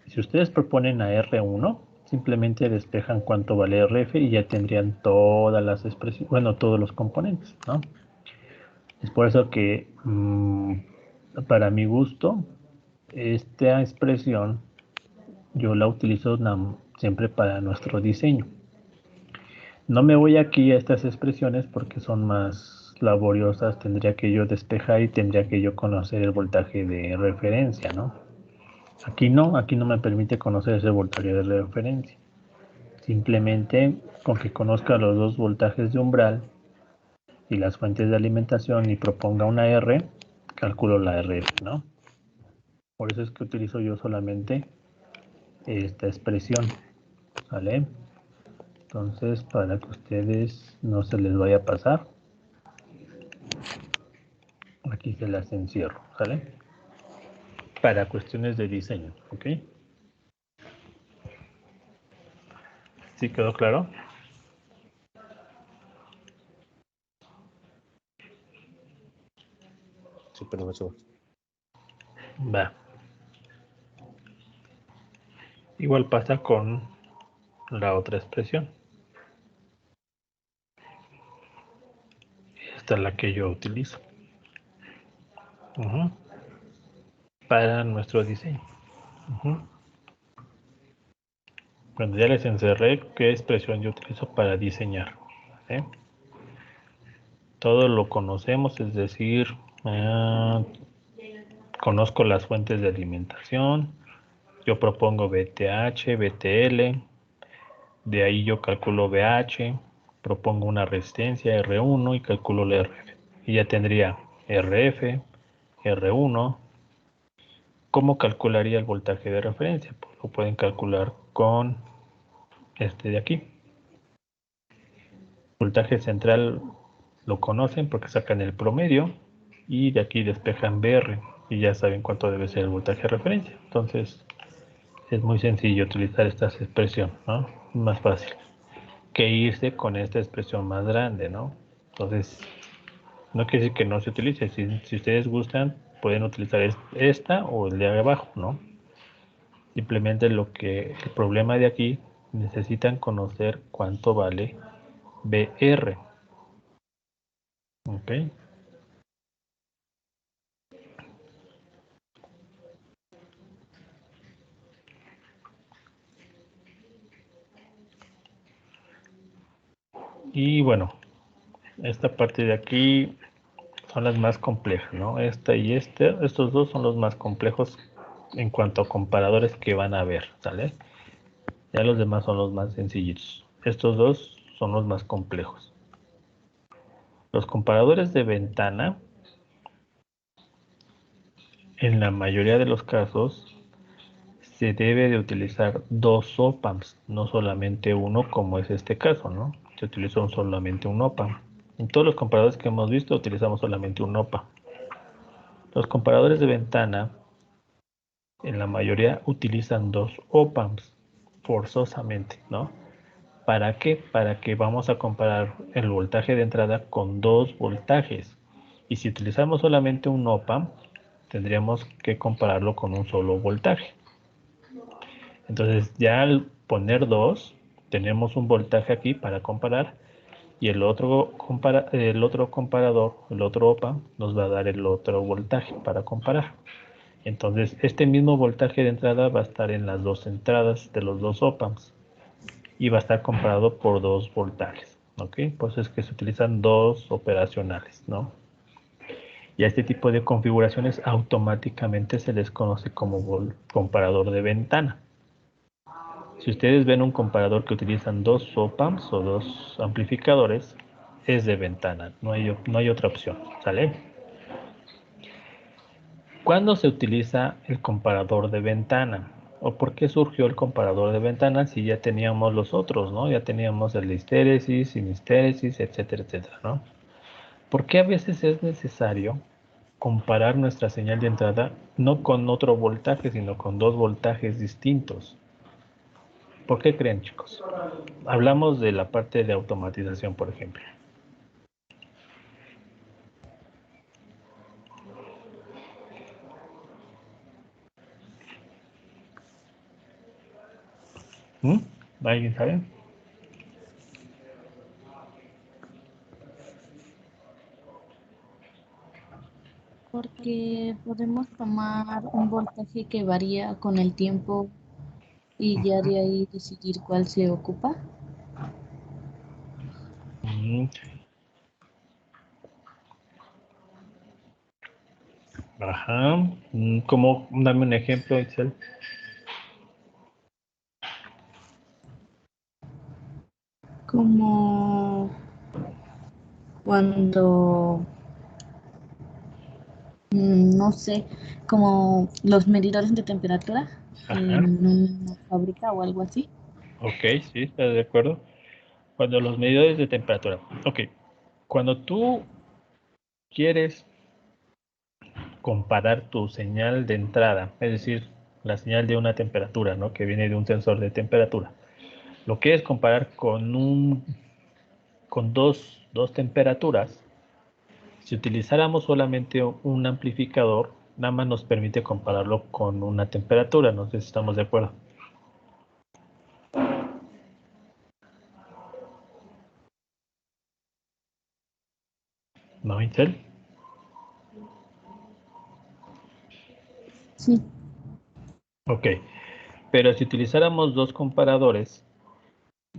Si ustedes proponen a R1, simplemente despejan cuánto vale RF y ya tendrían todas las expresiones, bueno, todos los componentes, ¿no? Es por eso que, para mi gusto, esta expresión yo la utilizo siempre para nuestro diseño. No me voy aquí a estas expresiones porque son más laboriosas, tendría que yo despejar y tendría que yo conocer el voltaje de referencia, ¿no? Aquí no me permite conocer ese voltaje de referencia. Simplemente con que conozca los dos voltajes de umbral y las fuentes de alimentación y proponga una R, calculo la RF, ¿no? Por eso es que utilizo yo solamente esta expresión, ¿vale? Entonces, para que ustedes no se les vaya a pasar, aquí se las encierro, ¿sale? Para cuestiones de diseño, ¿ok? ¿Sí quedó claro? Sí, profesor. Va. Igual pasa con la otra expresión. Esta es la que yo utilizo. Para nuestro diseño. Cuando ya les encerré qué expresión yo utilizo para diseñar. ¿Sí? Todo lo conocemos, es decir, conozco las fuentes de alimentación, yo propongo VTH, VTL, de ahí yo calculo VH, propongo una resistencia R1 y calculo la RF. Y ya tendría RF, R1. ¿Cómo calcularía el voltaje de referencia? Pues lo pueden calcular con este de aquí. Voltaje central lo conocen porque sacan el promedio y de aquí despejan VR y ya saben cuánto debe ser el voltaje de referencia. Entonces es muy sencillo utilizar esta expresión, ¿no? Más fácil que irse con esta expresión más grande, ¿no? Entonces no quiere decir que no se utilice. Si ustedes gustan, pueden utilizar esta o el de abajo, ¿no? Simplemente el problema de aquí, necesitan conocer cuánto vale VR. ¿Ok? Y bueno, esta parte de aquí son las más complejas, ¿no? Esta y estos dos son los más complejos en cuanto a comparadores que van a ver, ¿sale? Ya los demás son los más sencillitos. Estos dos son los más complejos. Los comparadores de ventana, en la mayoría de los casos, se debe de utilizar dos op-amps, no solamente uno como es este caso, ¿no? Se utiliza solamente un op-amp. En todos los comparadores que hemos visto utilizamos solamente un op-amp. Los comparadores de ventana, en la mayoría utilizan dos op-amps, forzosamente, ¿no? ¿Para qué? Para que vamos a comparar el voltaje de entrada con dos voltajes. Y si utilizamos solamente un op-amp, tendríamos que compararlo con un solo voltaje. Entonces ya al poner dos, tenemos un voltaje aquí para comparar y el otro comparador, el otro op-amp, nos va a dar el otro voltaje para comparar. Entonces este mismo voltaje de entrada va a estar en las dos entradas de los dos op-amps y va a estar comparado por dos voltajes, ¿ok? Pues es que se utilizan dos operacionales, ¿no? Y a este tipo de configuraciones automáticamente se les conoce como comparador de ventana. Si ustedes ven un comparador que utilizan dos op-amps o dos amplificadores, es de ventana, no hay otra opción, ¿sale? ¿Cuándo se utiliza el comparador de ventana? ¿O por qué surgió el comparador de ventana si ya teníamos los otros, ¿no? Ya teníamos el de histéresis, sinistéresis, etcétera, etcétera, ¿no? ¿Por qué a veces es necesario comparar nuestra señal de entrada no con otro voltaje, sino con dos voltajes distintos? ¿Por qué creen, chicos? Hablamos de la parte de automatización, por ejemplo. ¿Alguien sabe? Porque podemos tomar un voltaje que varía con el tiempo y ya de ahí decidir cuál se ocupa. Ajá. ¿Cómo? Dame un ejemplo, Excel. Como cuando, no sé, como los medidores de temperatura Ajá. en una fábrica o algo así. Ok, sí, ¿estás de acuerdo? Cuando los medidores de temperatura. Ok. Cuando tú quieres comparar tu señal de entrada, es decir, la señal de una temperatura, ¿no? Que viene de un sensor de temperatura. Lo quieres comparar con dos temperaturas. Si utilizáramos solamente un amplificador, nada más nos permite compararlo con una temperatura. No sé si estamos de acuerdo. ¿No, Intel? Sí. Ok. Pero si utilizáramos dos comparadores,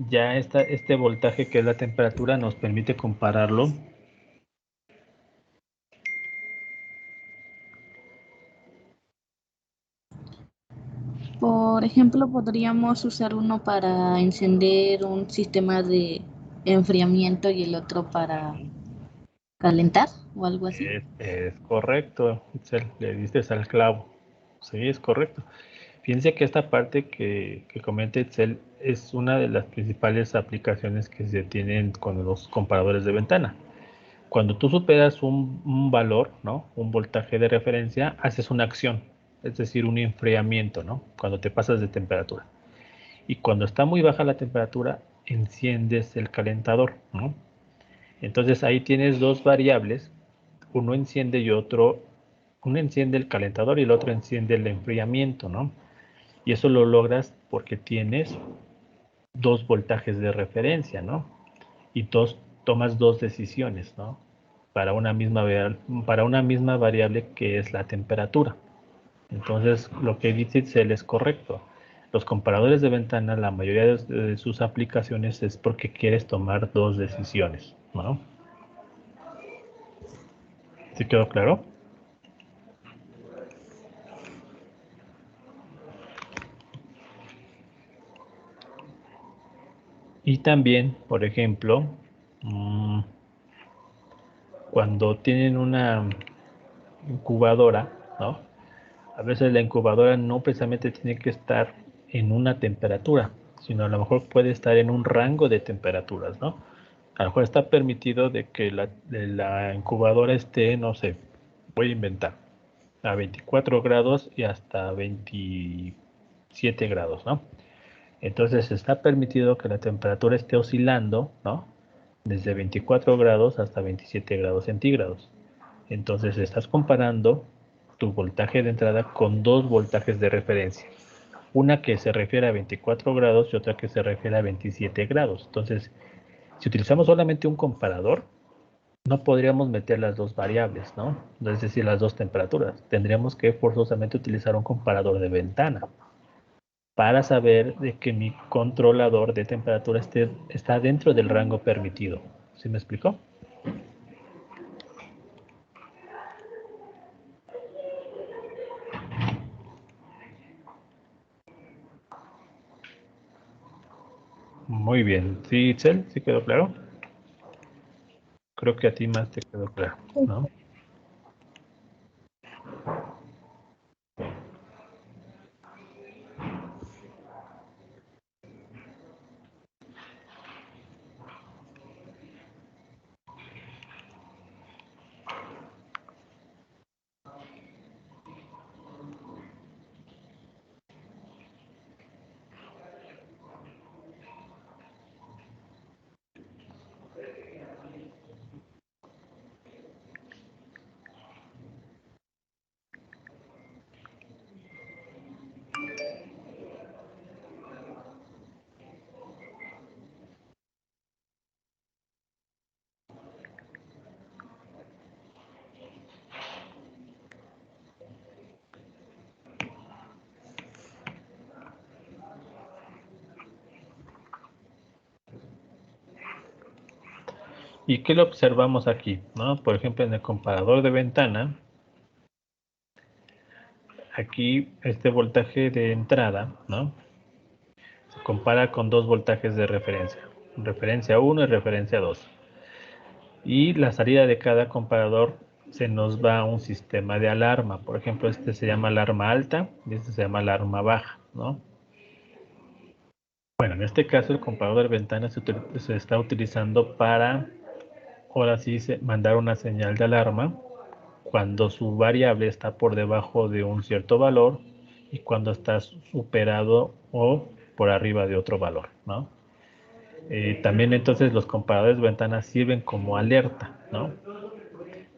ya este voltaje que es la temperatura nos permite compararlo Por ejemplo, podríamos usar uno para encender un sistema de enfriamiento y el otro para calentar o algo así. Es correcto, Itzel, le diste al clavo. Sí, es correcto. Fíjense que esta parte que comenta Itzel es una de las principales aplicaciones que se tienen con los comparadores de ventana. Cuando tú superas un valor, ¿no? Un voltaje de referencia, haces una acción, es decir, un enfriamiento, ¿no? Cuando te pasas de temperatura. Y cuando está muy baja la temperatura, enciendes el calentador, ¿no? Entonces ahí tienes dos variables, uno enciende y otro, uno enciende el calentador y el otro enciende el enfriamiento, ¿no? Y eso lo logras porque tienes dos voltajes de referencia, ¿no? Y tomas dos decisiones, ¿no? Para una misma variable que es la temperatura. Entonces, lo que dice Itzel es correcto. Los comparadores de ventana, la mayoría de sus aplicaciones es porque quieres tomar dos decisiones, ¿no? ¿Sí quedó claro? Y también, por ejemplo, cuando tienen una incubadora, ¿no? A veces la incubadora no precisamente tiene que estar en una temperatura, sino a lo mejor puede estar en un rango de temperaturas, ¿no? A lo mejor está permitido de que la incubadora esté, no sé, voy a inventar, a 24 grados y hasta 27 grados, ¿no? Entonces está permitido que la temperatura esté oscilando, ¿no? Desde 24 grados hasta 27 grados centígrados. Entonces estás comparando tu voltaje de entrada con dos voltajes de referencia. Una que se refiere a 24 grados y otra que se refiere a 27 grados. Entonces, si utilizamos solamente un comparador, no podríamos meter las dos variables, ¿no? Es decir, las dos temperaturas. Tendríamos que forzosamente utilizar un comparador de ventana para saber de que mi controlador de temperatura está dentro del rango permitido. ¿Sí me explicó? Muy bien. ¿Sí, Itzel? ¿Sí quedó claro? Creo que a ti más te quedó claro, ¿no? ¿Y qué lo observamos aquí? ¿No? Por ejemplo, en el comparador de ventana, aquí este voltaje de entrada, ¿no? Se compara con dos voltajes de referencia 1 y referencia 2. Y la salida de cada comparador se nos va a un sistema de alarma. Por ejemplo, este se llama alarma alta y este se llama alarma baja, ¿no? Bueno, en este caso el comparador de ventana se está utilizando para, ahora sí, mandar una señal de alarma cuando su variable está por debajo de un cierto valor y cuando está superado o por arriba de otro valor, ¿no? También entonces los comparadores de ventanas sirven como alerta, ¿no?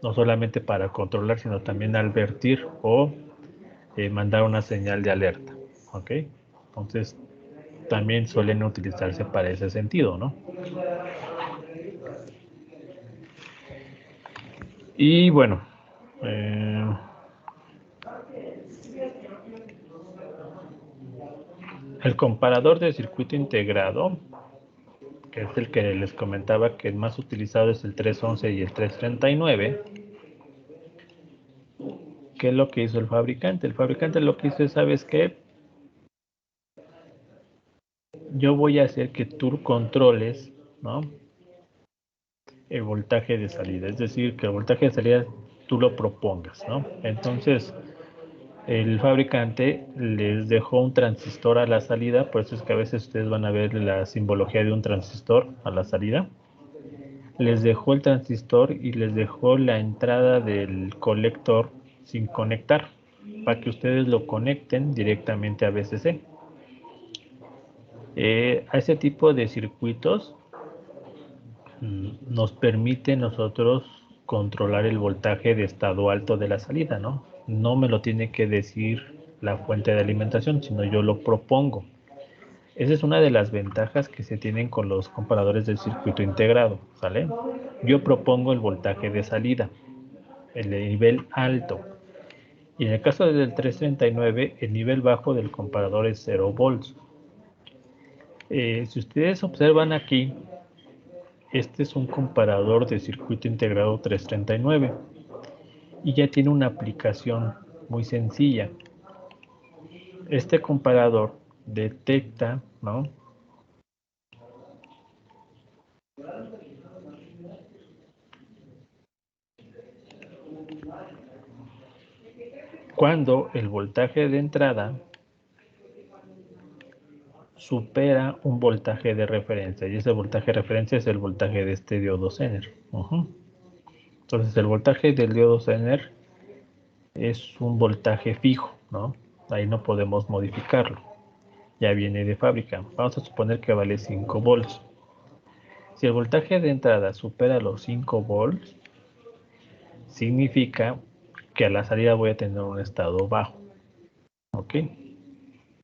No solamente para controlar, sino también advertir o mandar una señal de alerta, ¿ok? Entonces también suelen utilizarse para ese sentido, ¿no? Y bueno, el comparador de circuito integrado, que es el que les comentaba que el más utilizado es el 311 y el 339. ¿Qué es lo que hizo el fabricante? El fabricante lo que hizo es, ¿sabes qué? Yo voy a hacer que tú controles, ¿no? El voltaje de salida, es decir, que el voltaje de salida tú lo propongas, ¿no? Entonces, el fabricante les dejó un transistor a la salida, por eso es que a veces ustedes van a ver la simbología de un transistor a la salida. Les dejó el transistor y les dejó la entrada del colector sin conectar, para que ustedes lo conecten directamente a VCC. A ese tipo de circuitos nos permite nosotros controlar el voltaje de estado alto de la salida, ¿no? No me lo tiene que decir la fuente de alimentación, sino yo lo propongo. Esa es una de las ventajas que se tienen con los comparadores del circuito integrado, ¿sale? Yo propongo el voltaje de salida, el nivel alto. Y en el caso del 339, el nivel bajo del comparador es 0 volts. Si ustedes observan aquí, este es un comparador de circuito integrado 339 y ya tiene una aplicación muy sencilla. Este comparador detecta, ¿no?, cuando el voltaje de entrada supera un voltaje de referencia, y ese voltaje de referencia es el voltaje de este diodo Zener. Entonces el voltaje del diodo Zener es un voltaje fijo, ¿no? Ahí no podemos modificarlo, ya viene de fábrica. Vamos a suponer que vale 5 volts. Si el voltaje de entrada supera los 5 volts, significa que a la salida voy a tener un estado bajo. ¿Ok?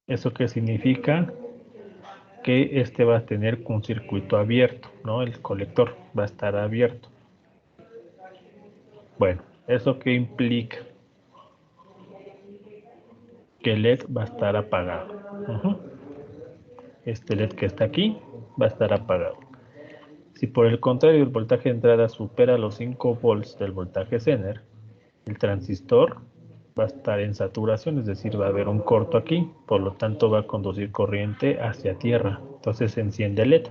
¿Eso qué significa? Que este va a tener un circuito abierto, ¿no? El colector va a estar abierto. Bueno, ¿eso qué implica? Que el LED va a estar apagado. Este LED que está aquí va a estar apagado. Si por el contrario el voltaje de entrada supera los 5 volts del voltaje Zener, el transistor va a estar en saturación, es decir, va a haber un corto aquí, por lo tanto va a conducir corriente hacia tierra, entonces se enciende el LED.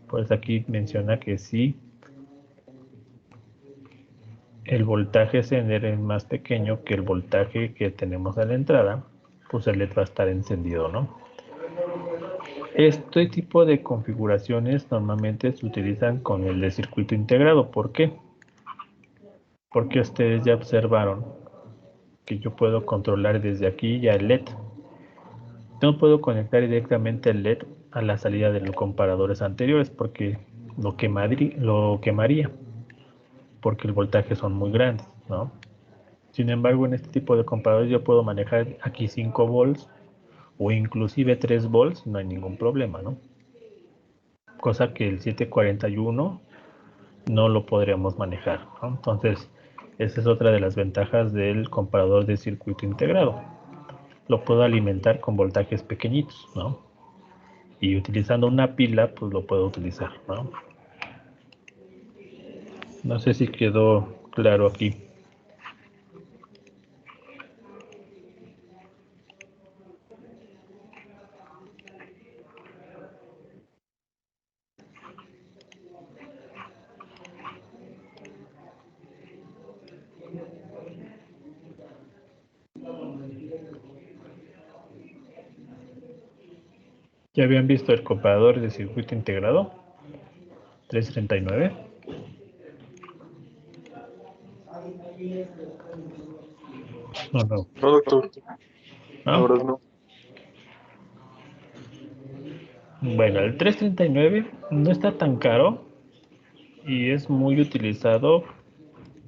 Pues aquí menciona que si el voltaje Zener es más pequeño que el voltaje que tenemos a la entrada, pues el LED va a estar encendido, ¿no? Este tipo de configuraciones normalmente se utilizan con el de circuito integrado. ¿Por qué? Porque ustedes ya observaron que yo puedo controlar desde aquí ya el LED. No puedo conectar directamente el LED a la salida de los comparadores anteriores porque lo quemaría, porque el voltaje son muy grandes, ¿no? Sin embargo, en este tipo de comparadores yo puedo manejar aquí 5 volts o inclusive 3 volts, no hay ningún problema, ¿no? Cosa que el 741 no lo podríamos manejar, ¿no? Entonces, esa es otra de las ventajas del comparador de circuito integrado. Lo puedo alimentar con voltajes pequeñitos, ¿no? Y utilizando una pila, pues lo puedo utilizar, ¿no? No sé si quedó claro aquí. ¿Ya habían visto el comparador de circuito integrado? 339. No, no. No, doctor. La ¿No? verdad no. Bueno, el 339 no está tan caro y es muy utilizado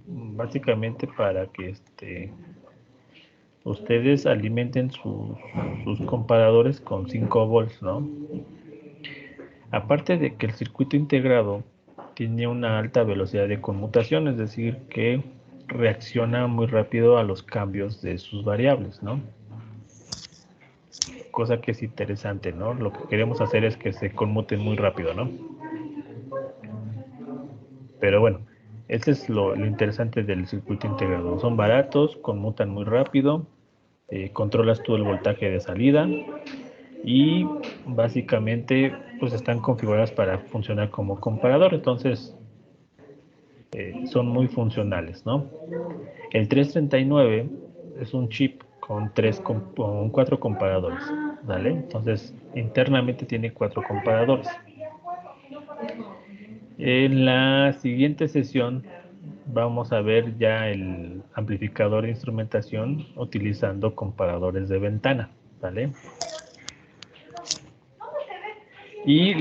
básicamente para que ustedes alimenten sus comparadores con 5 volts, ¿no? Aparte de que el circuito integrado tiene una alta velocidad de conmutación, es decir, que reacciona muy rápido a los cambios de sus variables, ¿no? Cosa que es interesante, ¿no? Lo que queremos hacer es que se conmuten muy rápido, ¿no? Pero bueno, ese es lo interesante del circuito integrado. Son baratos, conmutan muy rápido, controlas tú el voltaje de salida y básicamente pues están configuradas para funcionar como comparador, entonces son muy funcionales, ¿no? El 339 es un chip con 4 comparadores, ¿vale? Entonces, internamente tiene 4 comparadores. En la siguiente sesión vamos a ver ya el amplificador de instrumentación utilizando comparadores de ventana, ¿vale? Y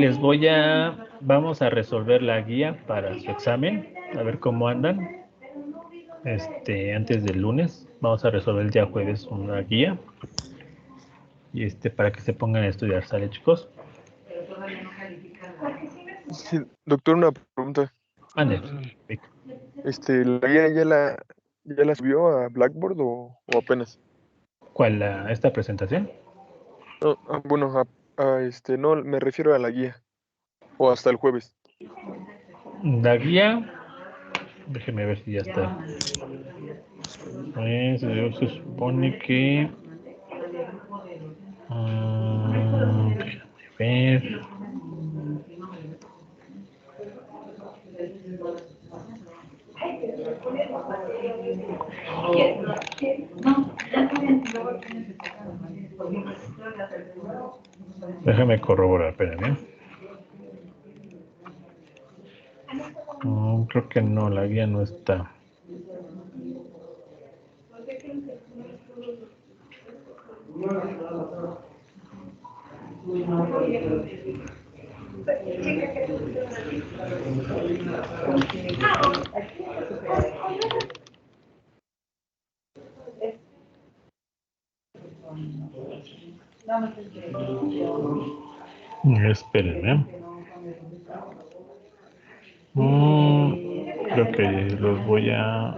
vamos a resolver la guía para su examen, a ver cómo andan. Antes del lunes, vamos a resolver el día jueves una guía. Y para que se pongan a estudiar, ¿sale, chicos? Sí, doctor, una pregunta. Ande. ¿La guía ya la subió a Blackboard o apenas? ¿Cuál? ¿Esta presentación? No, bueno, no, me refiero a la guía. O hasta el jueves. La guía, déjeme ver si ya está. Pues, se supone que... déjame ver. Déjame corroborar, espérame. Creo que no, la guía no está. Espérenme. Creo que los voy a...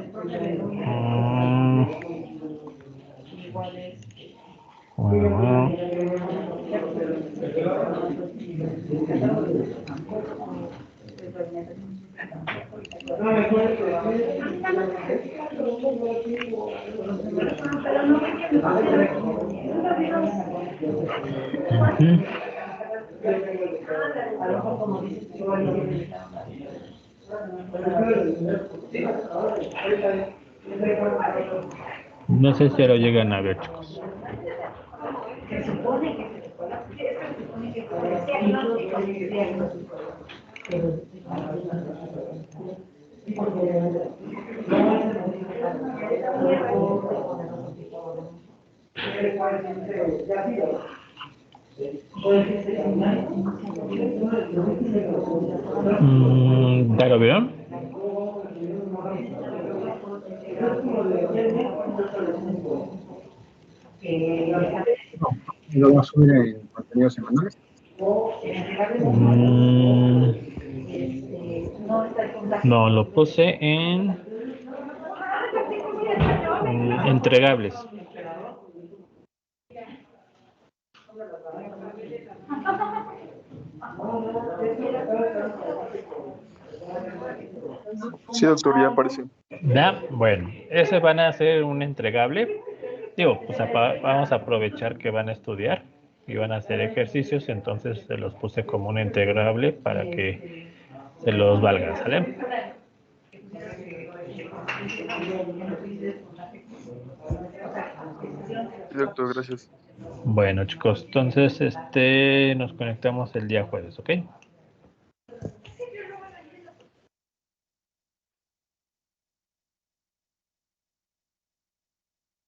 No sé si lo llegan a ver, chicos. ¿Ya lo vieron? ¿Lo va a subir en contenidos semanales? No, lo puse en entregables. Sí, doctor, ya apareció. ¿Ya? Bueno, ese van a hacer un entregable. Digo, pues vamos a aprovechar que van a estudiar y van a hacer ejercicios, entonces se los puse como un entregable para que se los valga, ¿sale? Sí, doctor, gracias. Bueno, chicos, entonces nos conectamos el día jueves, ¿ok?